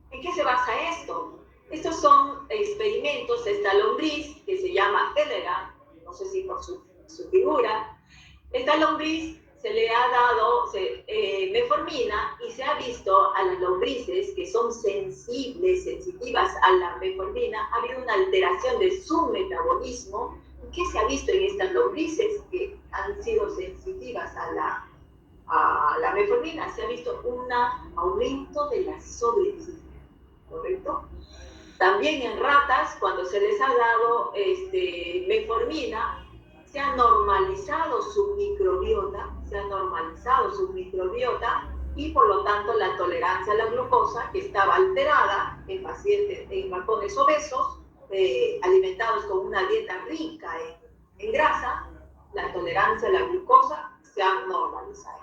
¿en qué se basa esto? Estos son experimentos, esta lombriz que se llama Elegant, no sé si por su figura, esta lombriz se le ha dado metformina y se ha visto a las lombrices que son sensitivas a la metformina, ha habido una alteración de su metabolismo. ¿Qué se ha visto en estas lombrices que han sido sensitivas a la metformina? Se ha visto un aumento de la sobrevivencia, ¿correcto? También en ratas, cuando se les ha dado metformina, se ha normalizado su microbiota, y por lo tanto la tolerancia a la glucosa, que estaba alterada en pacientes, en ratones obesos, alimentados con una dieta rica en grasa, la tolerancia a la glucosa se ha normalizado.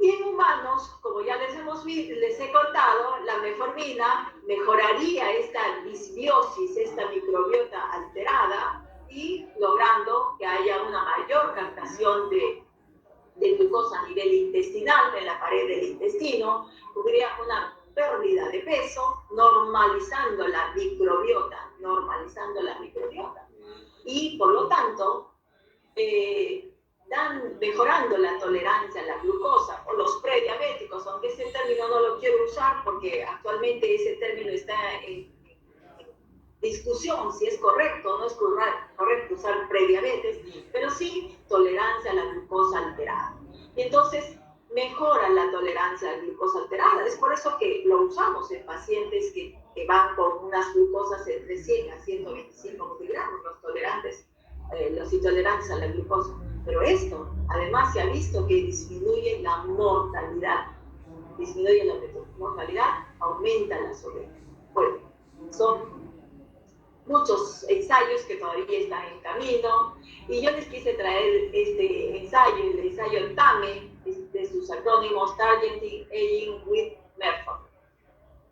Y en humanos, como ya les he contado, la metformina mejoraría esta disbiosis, esta microbiota alterada, y logrando que haya una mayor captación de glucosa a nivel intestinal, en la pared del intestino, hubiera una pérdida de peso, normalizando la microbiota, y por lo tanto, mejorando la tolerancia a la glucosa, o los prediabéticos, aunque ese término no lo quiero usar porque actualmente ese término está en discusión si es correcto o no es correcto usar prediabetes, pero sí tolerancia a la glucosa alterada. Y entonces mejora la tolerancia a la glucosa alterada. Es por eso que lo usamos en pacientes que van con unas glucosas entre 100 a 125 miligramos, los intolerantes a la glucosa. Pero esto, además, se ha visto que disminuye la mortalidad. Aumenta la sobrevivencia. Bueno, son muchos ensayos que todavía están en camino, y yo les quise traer este ensayo, el ensayo TAME, de sus acrónimos Targeting Aging with Metformin.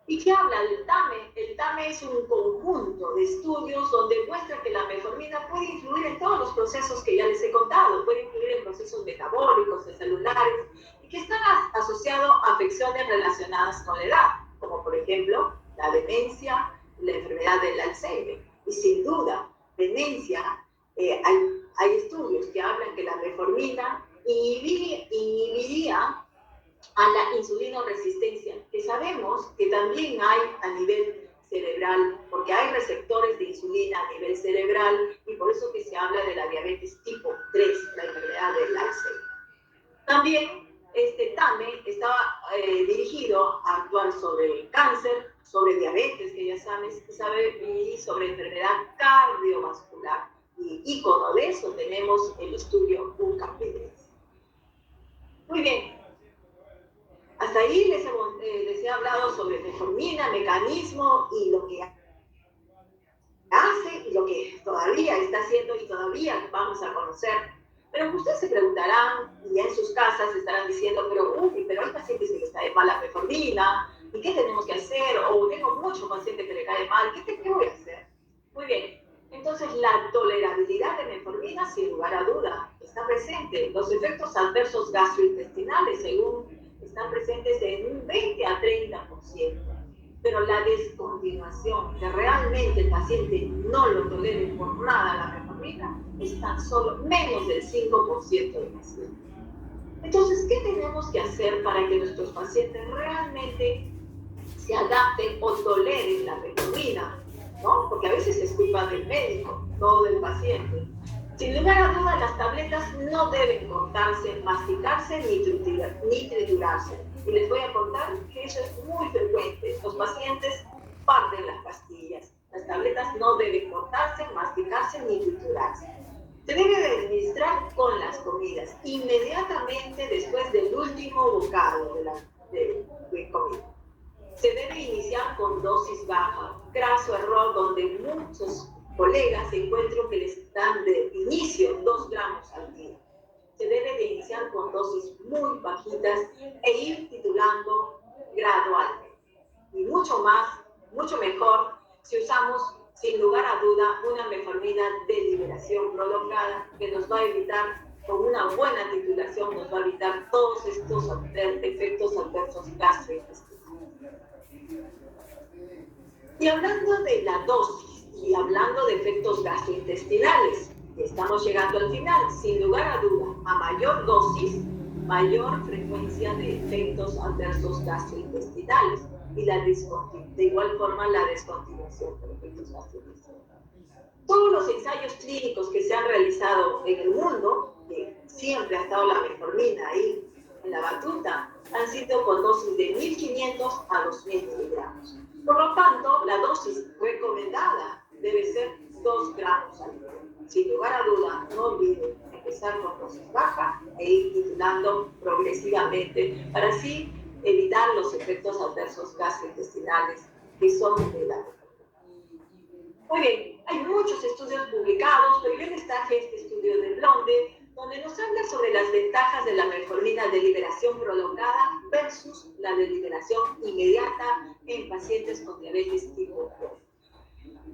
¿Y qué habla del TAME? El TAME es un conjunto de estudios donde muestra que la metformina puede influir en todos los procesos que ya les he contado, puede influir en procesos metabólicos, celulares, y que están asociados a afecciones relacionadas con la edad, como por ejemplo la demencia, la enfermedad del Alzheimer. Y sin duda, demencia, hay estudios que hablan que la metformina inhibiría a la insulinoresistencia, que sabemos que también hay a nivel cerebral, porque hay receptores de insulina a nivel cerebral, y por eso que se habla de la diabetes tipo 3, la enfermedad del Alzheimer. También este TAME estaba dirigido a actuar sobre el cáncer, sobre diabetes, que ya sabes, y sobre enfermedad cardiovascular. Y ícono de eso tenemos el estudio UCAP-10. Muy bien. Hasta ahí les he hablado sobre metformina, mecanismo y lo que hace y lo que todavía está haciendo y todavía vamos a conocer. Pero ustedes se preguntarán, y en sus casas estarán diciendo, pero hay pacientes que les cae mal la metformina, ¿y qué tenemos que hacer? O tengo muchos pacientes que le cae mal, ¿qué voy a hacer? Muy bien, entonces la tolerabilidad de metformina, sin lugar a duda, está presente. Los efectos adversos gastrointestinales, están presentes en un 20 a 30%. Pero la descontinuación, que realmente el paciente no lo tolere por nada la metformina, es tan solo menos del 5% de pacientes. Entonces, ¿qué tenemos que hacer para que nuestros pacientes realmente se adapten o toleren la metformina? ¿No? Porque a veces es culpa del médico, no del paciente. Sin lugar a dudas, las tabletas no deben cortarse, masticarse ni triturarse. Y les voy a contar que eso es muy frecuente. Los pacientes comparten las pastillas. Las tabletas no deben cortarse, masticarse ni triturarse. Se debe de administrar con las comidas, inmediatamente después del último bocado de comida. Se debe iniciar con dosis baja. Graso error donde muchos colegas encuentro que les dan de inicio 2 gramos al día. Se debe de iniciar con dosis muy bajitas e ir titulando gradualmente. Y mucho más, mucho mejor, si usamos, sin lugar a duda, una metformina de liberación prolongada que nos va a evitar, con una buena titulación, nos va a evitar todos estos efectos adversos gastrointestinales. Y hablando de la dosis y hablando de efectos gastrointestinales, estamos llegando al final. Sin lugar a duda, a mayor dosis, mayor frecuencia de efectos adversos gastrointestinales y de igual forma la descontinuación de efectos gastrointestinales. Todos los ensayos clínicos que se han realizado en el mundo, que siempre ha estado la metformina ahí en la batuta, han sido con dosis de 1.500 a 2.000 miligramos. Por lo tanto, la dosis recomendada debe ser 2 gramos al día. Sin lugar a duda, no olviden empezar con dosis baja e ir titulando progresivamente para así evitar los efectos adversos gastrointestinales que son de la metformina. Muy bien, hay muchos estudios publicados, pero yo les traje este estudio de Blonde, donde nos habla sobre las ventajas de la metformina de liberación prolongada versus la de liberación inmediata en pacientes con diabetes tipo 2.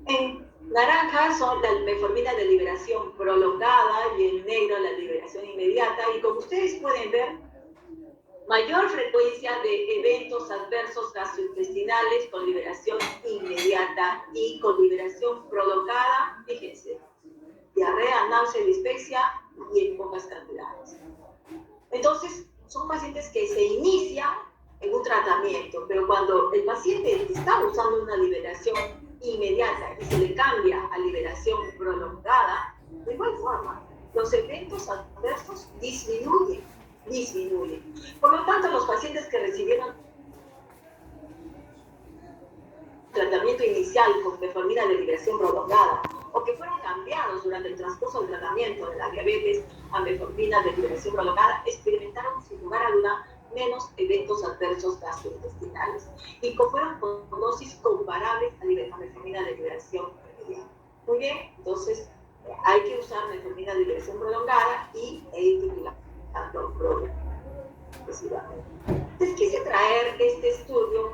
En naranja son la metformina de liberación prolongada y en negro la liberación inmediata. Y como ustedes pueden ver, mayor frecuencia de eventos adversos gastrointestinales con liberación inmediata y con liberación prolongada, fíjense, diarrea, náusea y dispepsia y en pocas cantidades. Entonces, son pacientes que se inician en un tratamiento, pero cuando el paciente está usando una liberación inmediata y se le cambia a liberación prolongada, de igual forma, los eventos adversos disminuyen. Por lo tanto, los pacientes que recibieron tratamiento inicial con metformina de liberación prolongada o que fueron cambiados durante el transcurso del tratamiento de la diabetes a metformina de liberación prolongada experimentaron sin lugar a duda menos eventos adversos gastrointestinales y fueron con dosis comparables a metformina de liberación inmediata. Muy bien, entonces hay que usar metformina de liberación prolongada y ir titulando progresivamente. Entonces quise traer este estudio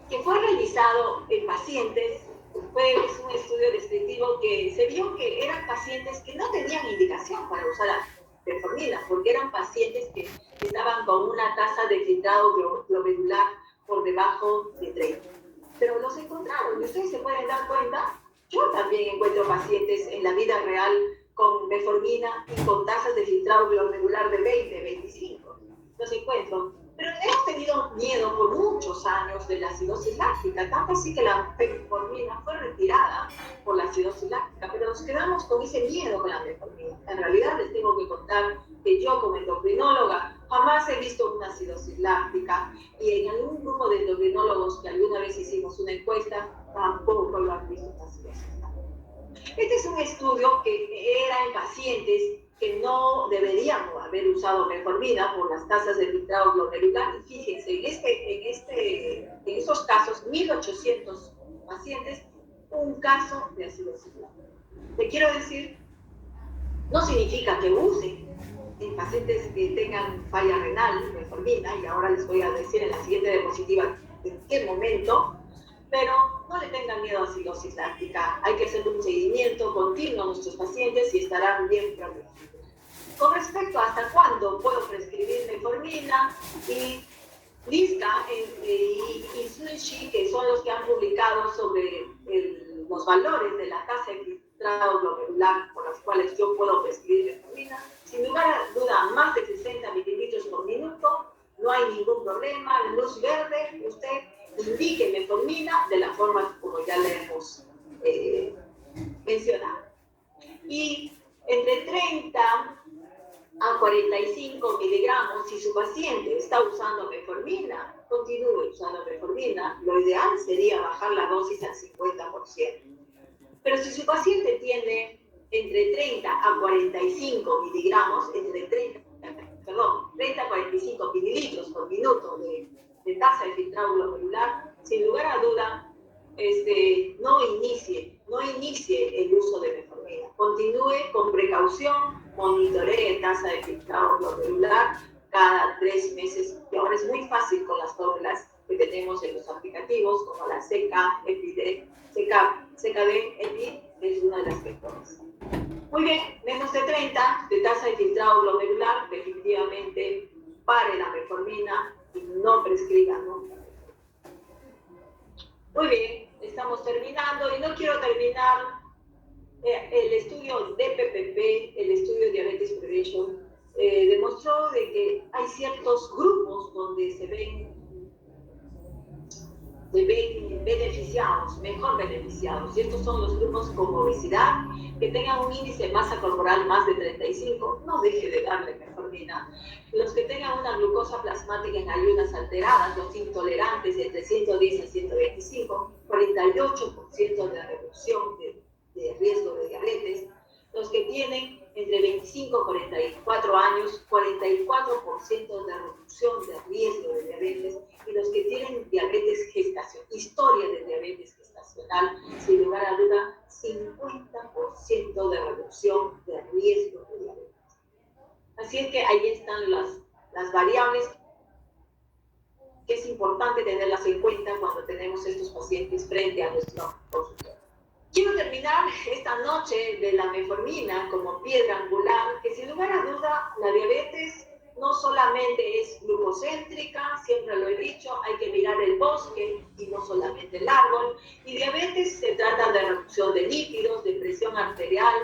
que fue realizado en pacientes. Es un estudio descriptivo que se vio que eran pacientes que no tenían indicación para usar la metformina, porque eran pacientes que estaban con una tasa de filtrado glomerular por debajo de 30. Pero los encontraron, y ustedes se pueden dar cuenta, yo también encuentro pacientes en la vida real con metformina y con tasas de filtrado glomerular de 20, 25. Los encuentro. Pero hemos tenido miedo por muchos años de la acidosis láctica, tanto así que la metformina fue retirada por la acidosis láctica, pero nos quedamos con ese miedo con la metformina. En realidad les tengo que contar que yo como endocrinóloga jamás he visto una acidosis láctica y en algún grupo de endocrinólogos que alguna vez hicimos una encuesta tampoco lo han visto una acidosis láctica. Este es un estudio que era en pacientes que no deberíamos haber usado metformina por las tasas de filtrado glomerular. Y fíjense, en estos casos, 1.800 pacientes, un caso de acidosis láctica. Te quiero decir, no significa que usen en pacientes que tengan falla renal metformina, y ahora les voy a decir en la siguiente diapositiva en qué momento, pero no le tengan miedo a acidosis láctica. Hay que hacer un seguimiento continuo a nuestros pacientes y estarán bien protegidos. Con respecto a hasta cuándo puedo prescribir metformina, y Liska y Sushi, que son los que han publicado sobre los valores de la tasa de filtrado glomerular por las cuales yo puedo prescribir metformina, sin lugar a duda, más de 60 mililitros por minuto, no hay ningún problema, luz verde, usted indique metformina de la forma como ya le hemos mencionado. Y entre 30 a 45 miligramos, si su paciente está usando metformina, continúe usando metformina. Lo ideal sería bajar la dosis al 50%. Pero si su paciente tiene entre 30 a 45 miligramos, 30 a 45 mililitros por minuto de tasa de filtrado glomerular, sin lugar a duda, no inicie el uso de metformina. Continúe con precaución, monitoree tasa de filtrado glomerular cada 3 meses. Y ahora es muy fácil con las fórmulas que tenemos en los aplicativos, como la CKD, EPI es una de las mejores. Muy bien, menos de 30 de tasa de filtrado glomerular, definitivamente pare la metformina y no prescriba nunca. Muy bien, estamos terminando y no quiero terminar el estudio DPPP, el estudio de Diabetes Prevention, demostró de que hay ciertos grupos donde se ven beneficiados, mejor beneficiados, y estos son los grupos con obesidad, que tengan un índice de masa corporal más de 35, no deje de darle metformina. Los que tengan una glucosa plasmática en ayunas alteradas, los intolerantes entre 110 a 125, 48% de reducción de riesgo de diabetes. Los que tienen entre 25 y 44 años, 44% de reducción de riesgo de diabetes, y los que tienen diabetes gestacional, historia de diabetes gestacional, sin lugar a duda, 50% de reducción de riesgo de diabetes. Así es que ahí están las variables que es importante tenerlas en cuenta cuando tenemos estos pacientes frente a nuestro consultorio. Quiero terminar esta noche de la metformina como piedra angular, que sin lugar a duda la diabetes no solamente es glucocéntrica, siempre lo he dicho, hay que mirar el bosque y no solamente el árbol. Y diabetes se trata de reducción de lípidos, de presión arterial,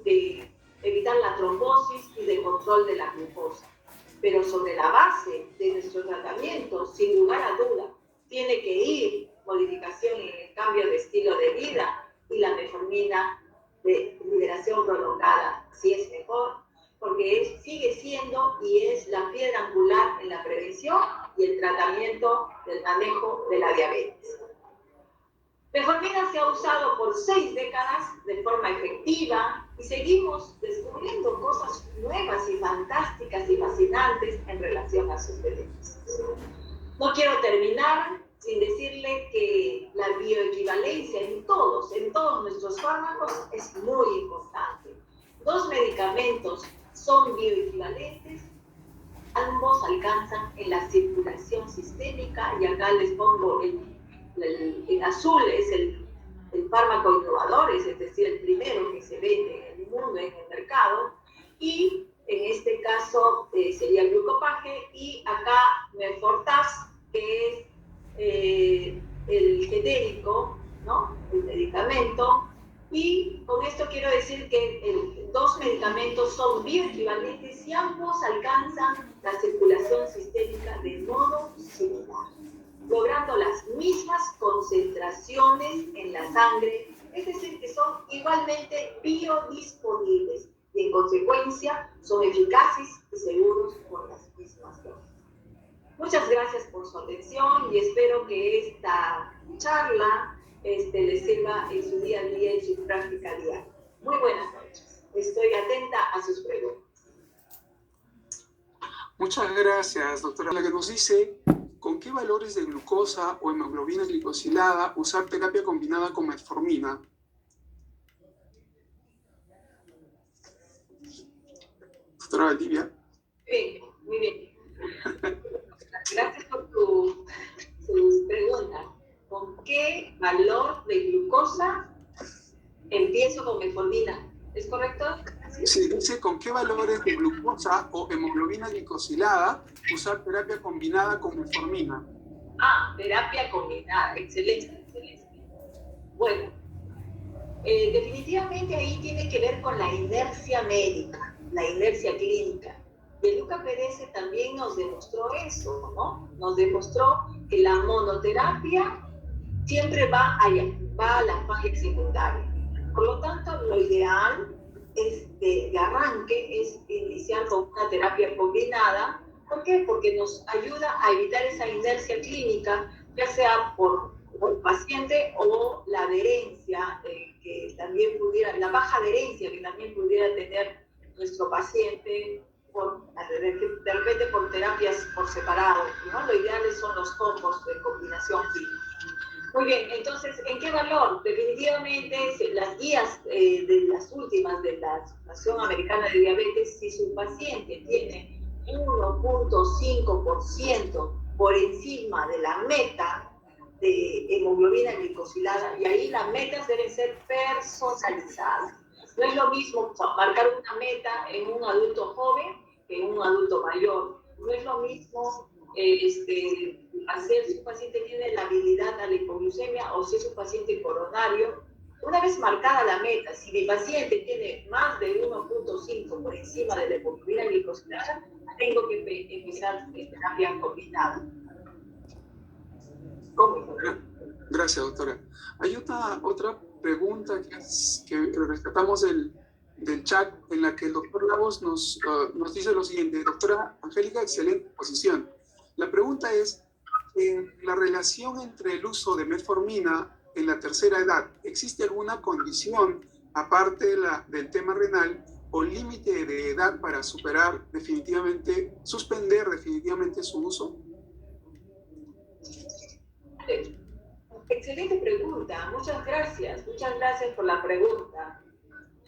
de evitar la trombosis y de control de la glucosa. Pero sobre la base de nuestro tratamiento, sin lugar a duda, tiene que ir modificación en el cambio de estilo de vida, y la metformina de liberación prolongada sí es mejor, porque sigue siendo y es la piedra angular en la prevención y el tratamiento del manejo de la diabetes. Metformina se ha usado por 6 décadas de forma efectiva y seguimos descubriendo cosas nuevas y fantásticas y fascinantes en relación a sus beneficios. No quiero terminar sin decirle que la bioequivalencia en todos nuestros fármacos es muy importante. 2 medicamentos son bioequivalentes, ambos alcanzan en la circulación sistémica, y acá les pongo en azul es el fármaco innovador, es decir, el primero que se vende en el mundo, en el mercado, y en este caso sería el glucopage, y acá Mefortaz, que es el genérico, ¿no? El medicamento. Y con esto quiero decir que 2 medicamentos son bioequivalentes y ambos alcanzan la circulación sistémica de modo similar, logrando las mismas concentraciones en la sangre, es decir, que son igualmente biodisponibles y en consecuencia son eficaces y seguros por las mismas dosis. Muchas gracias por su atención y espero que esta charla les sirva en su día a día, en su práctica diaria. Muy buenas noches. Estoy atenta a sus preguntas. Muchas gracias, doctora. La que nos dice, ¿con qué valores de glucosa o hemoglobina glicosilada usar terapia combinada con metformina? Doctora Valdivia. Bien, muy bien. Gracias por sus preguntas. ¿Con qué valor de glucosa empiezo con metformina? ¿Es correcto? Sí, dice con qué valores de glucosa o hemoglobina glicosilada usar terapia combinada con metformina. Terapia combinada. Excelente, excelente. Bueno, definitivamente ahí tiene que ver con la inercia médica, la inercia clínica. Y Luca Pérez también nos demostró eso, ¿no? Nos demostró que la monoterapia siempre va a la fase secundaria. Por lo tanto, lo ideal es de arranque es iniciar con una terapia combinada ¿Por qué? Porque nos ayuda a evitar esa inercia clínica, ya sea por el paciente o la adherencia, que también pudiera, la baja adherencia que también pudiera tener nuestro paciente, de repente por terapias por separado, ¿no? Lo ideal son los combos de combinación química. Muy bien, entonces, ¿en qué valor? Definitivamente, las guías de las últimas de la Asociación Americana de Diabetes, si su paciente tiene 1.5% por encima de la meta de hemoglobina glicosilada, y ahí las metas deben ser personalizadas. No es lo mismo marcar una meta en un adulto joven que en un adulto mayor. No es lo mismo hacer si un paciente tiene la habilidad a la hipoglucemia o si es un paciente coronario. Una vez marcada la meta, si mi paciente tiene más de 1.5 por encima de la hemoglobina glicosilada, tengo que empezar terapia combinada. ¿Cómo? Gracias, doctora. Hay otra pregunta que rescatamos del chat, en la que el doctor Lagos nos dice lo siguiente: doctora Angélica, excelente exposición. La pregunta es, la relación entre el uso de metformina en la tercera edad, ¿existe alguna condición, aparte del tema renal, o límite de edad para suspender definitivamente su uso? Excelente pregunta, muchas gracias por la pregunta.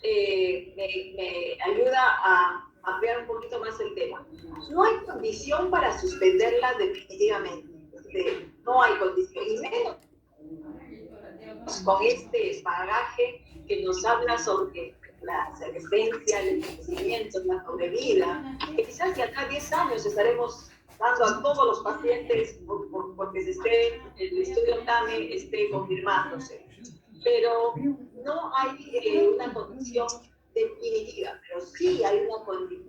Me ayuda a ampliar un poquito más el tema. No hay condición para suspenderla definitivamente, no hay condición, y menos con este bagaje que nos habla sobre la adolescencia, el envejecimiento, la sobrevida, que quizás de acá a 10 años estaremos dando a todos los pacientes porque el estudio TAME esté confirmándose. Pero no hay una condición definitiva, pero sí hay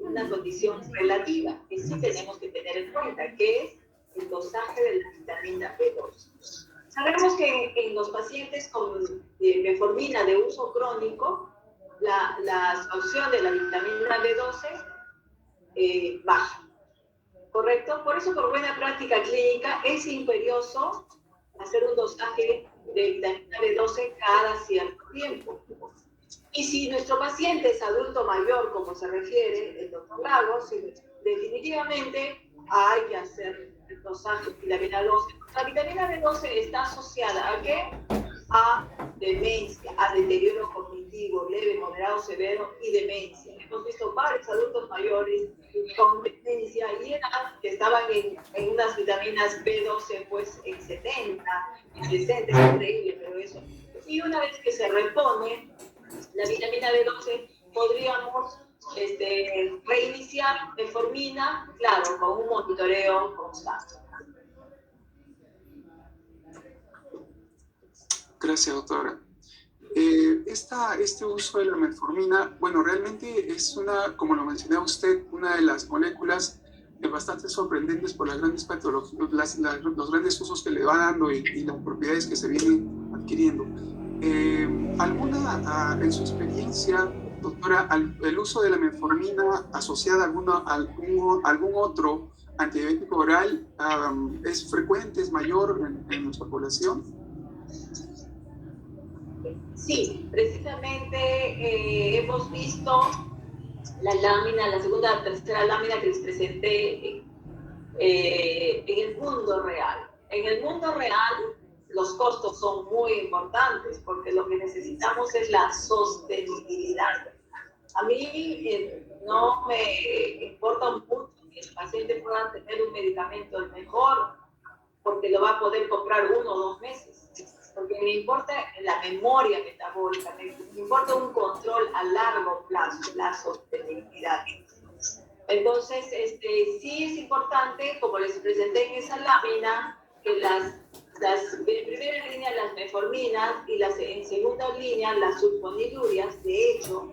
una condición relativa que sí tenemos que tener en cuenta, que es el dosaje de la vitamina B12. Sabemos que en los pacientes con metformina de uso crónico, la absorción de la vitamina B12 baja, ¿correcto? Por eso, por buena práctica clínica, es imperioso hacer un dosaje de vitamina B12 cada cierto tiempo. Y si nuestro paciente es adulto mayor, como se refiere el doctor Lagos, definitivamente hay que hacer el dosaje de vitamina B12. La vitamina B12 está asociada ¿a qué? A demencia, a deterioro cognitivo, leve, moderado, severo y demencia. Hemos visto varios adultos mayores con demencia y que estaban en unas vitaminas B12 pues en 70, en 60, es increíble, pero eso. Y una vez que se repone la vitamina B12, podríamos reiniciar metformina, claro, con un monitoreo constante. Gracias, doctora. Este uso de la metformina, bueno, realmente es como lo mencionaba usted, una de las moléculas bastante sorprendentes por las grandes patologías, los grandes usos que le va dando y las propiedades que se vienen adquiriendo. En su experiencia, doctora, el uso de la metformina asociada a algún otro antidiabético oral es frecuente, es mayor en nuestra población? Sí, precisamente hemos visto la segunda, tercera lámina que les presenté en el mundo real. En el mundo real los costos son muy importantes porque lo que necesitamos es la sostenibilidad. A mí no me importa mucho que el paciente pueda tener un medicamento el mejor porque lo va a poder comprar 1 o 2 meses. Porque me importa la memoria metabólica, me importa un control a largo plazo, la sostenibilidad. Entonces, sí es importante, como les presenté en esa lámina, que en primera línea las metforminas y en segunda línea las sulfonilurias. De hecho,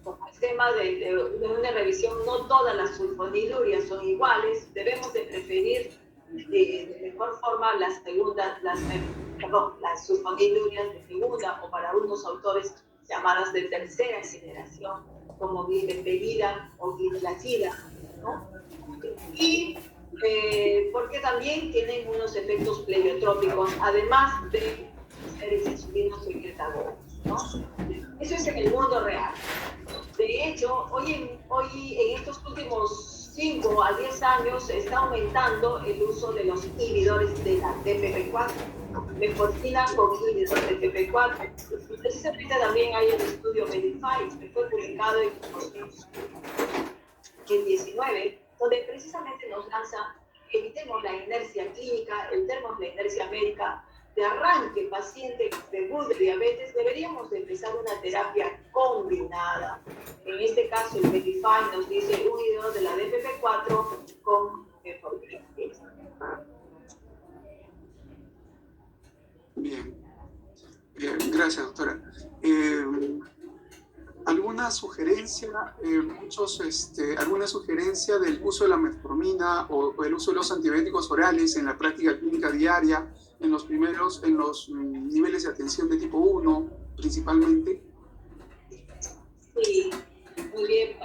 como el tema de una revisión, no todas las sulfonilurias son iguales, debemos de preferir de mejor forma las sulfonilurias de segunda, o para unos autores llamadas de tercera generación, como glibenclamida o gliflazida. ¿no? Y porque también tienen unos efectos pleiotrópicos, además de ser insulinos secretadores, ¿no? Eso es en el mundo real. De hecho, hoy en estos últimos 5 a 10 años está aumentando el uso de los inhibidores de la DPP4, meformina con inhibidores de DPP4. Precisamente también hay un estudio Medify que fue publicado en 2019, donde precisamente nos lanza: evitemos la inercia clínica, evitemos la inercia médica. De arranque, paciente debut de diabetes, deberíamos de empezar una terapia combinada. En este caso, el Medify nos dice un inhibidor de la DPP4 con meformina. Bien. Bien, gracias, doctora. ¿Alguna sugerencia, alguna sugerencia del uso de la metformina o el uso de los antibióticos orales en la práctica clínica diaria, en los niveles de atención de tipo 1, principalmente? Sí, muy bien,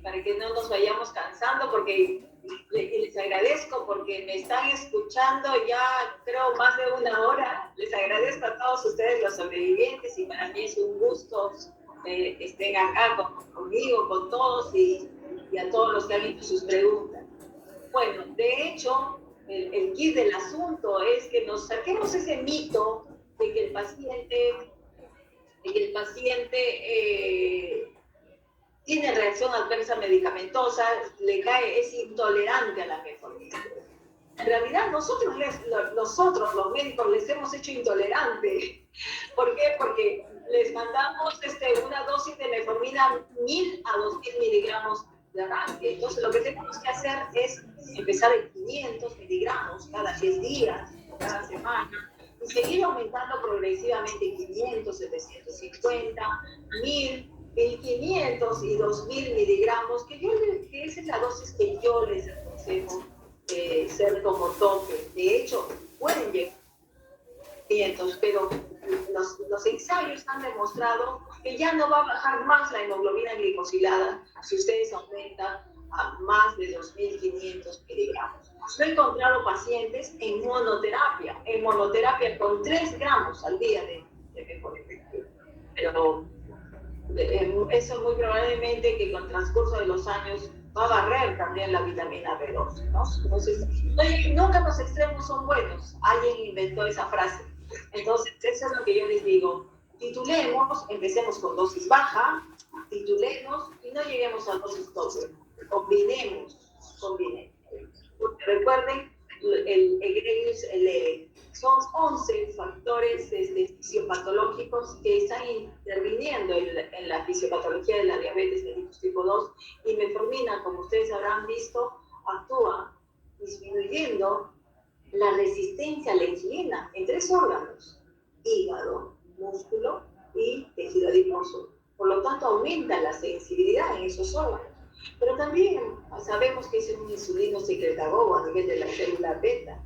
para que no nos vayamos cansando, porque les agradezco porque me están escuchando ya creo más de una hora. Les agradezco a todos ustedes los sobrevivientes y para mí es un gusto estén acá conmigo, con todos y a todos los que han hecho sus preguntas. Bueno, de hecho, el kit del asunto es que nos saquemos ese mito de que el paciente tiene reacción adversa medicamentosa, es intolerante a la metformina. En realidad, nosotros los médicos les hemos hecho intolerante. ¿Por qué? Porque les mandamos una dosis de metformina 1000 a 2000 miligramos de arranque. Entonces, lo que tenemos que hacer es empezar en 500 miligramos cada 10 días, cada semana, y seguir aumentando progresivamente 500, 750, 1000, 1500 y 2000 miligramos, que esa es la dosis que yo les aconsejo ser como tope. De hecho, pueden llegar a 500, pero los ensayos han demostrado que ya no va a bajar más la hemoglobina glicosilada si ustedes aumentan a más de 2500 miligramos. Yo he encontrado pacientes en monoterapia con 3 gramos al día de mejor efectivo. Pero eso muy probablemente que con el transcurso de los años va a barrer también la vitamina B12, ¿no? Entonces, nunca los extremos son buenos. Alguien inventó esa frase. Entonces, eso es lo que yo les digo. Titulemos, empecemos con dosis baja, titulemos y no lleguemos a dosis tope. Combinemos. Recuerden el egregius leve. Son 11 factores fisiopatológicos que están interviniendo en la fisiopatología de la diabetes mellitus tipo 2, y metformina, como ustedes habrán visto, actúa disminuyendo la resistencia a la insulina en 3 órganos: hígado, músculo y tejido adiposo. Por lo tanto, aumenta la sensibilidad en esos órganos. Pero también sabemos que es un insulino secretagogo a nivel de la célula beta.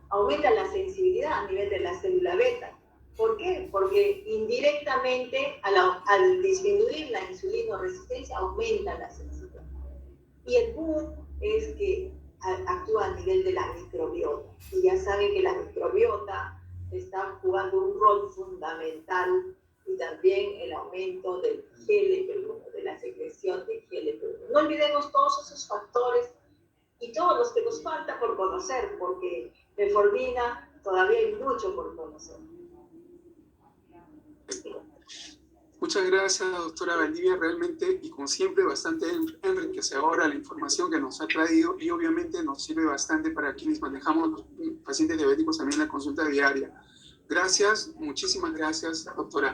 Aumenta la sensibilidad a nivel de la célula beta. ¿Por qué? Porque indirectamente, al disminuir la insulinoresistencia, aumenta la sensibilidad. Y el boom es que actúa a nivel de la microbiota. Y ya saben que la microbiota está jugando un rol fundamental, y también el aumento del GLP-1, de la secreción de GLP-1. No olvidemos todos esos factores y todos los que nos falta por conocer, porque metformina todavía hay mucho por conocer. Muchas gracias, doctora Valdivia, realmente y como siempre bastante enriquecedora la información que nos ha traído, y obviamente nos sirve bastante para quienes manejamos los pacientes diabéticos también en la consulta diaria. Gracias, muchísimas gracias, doctora.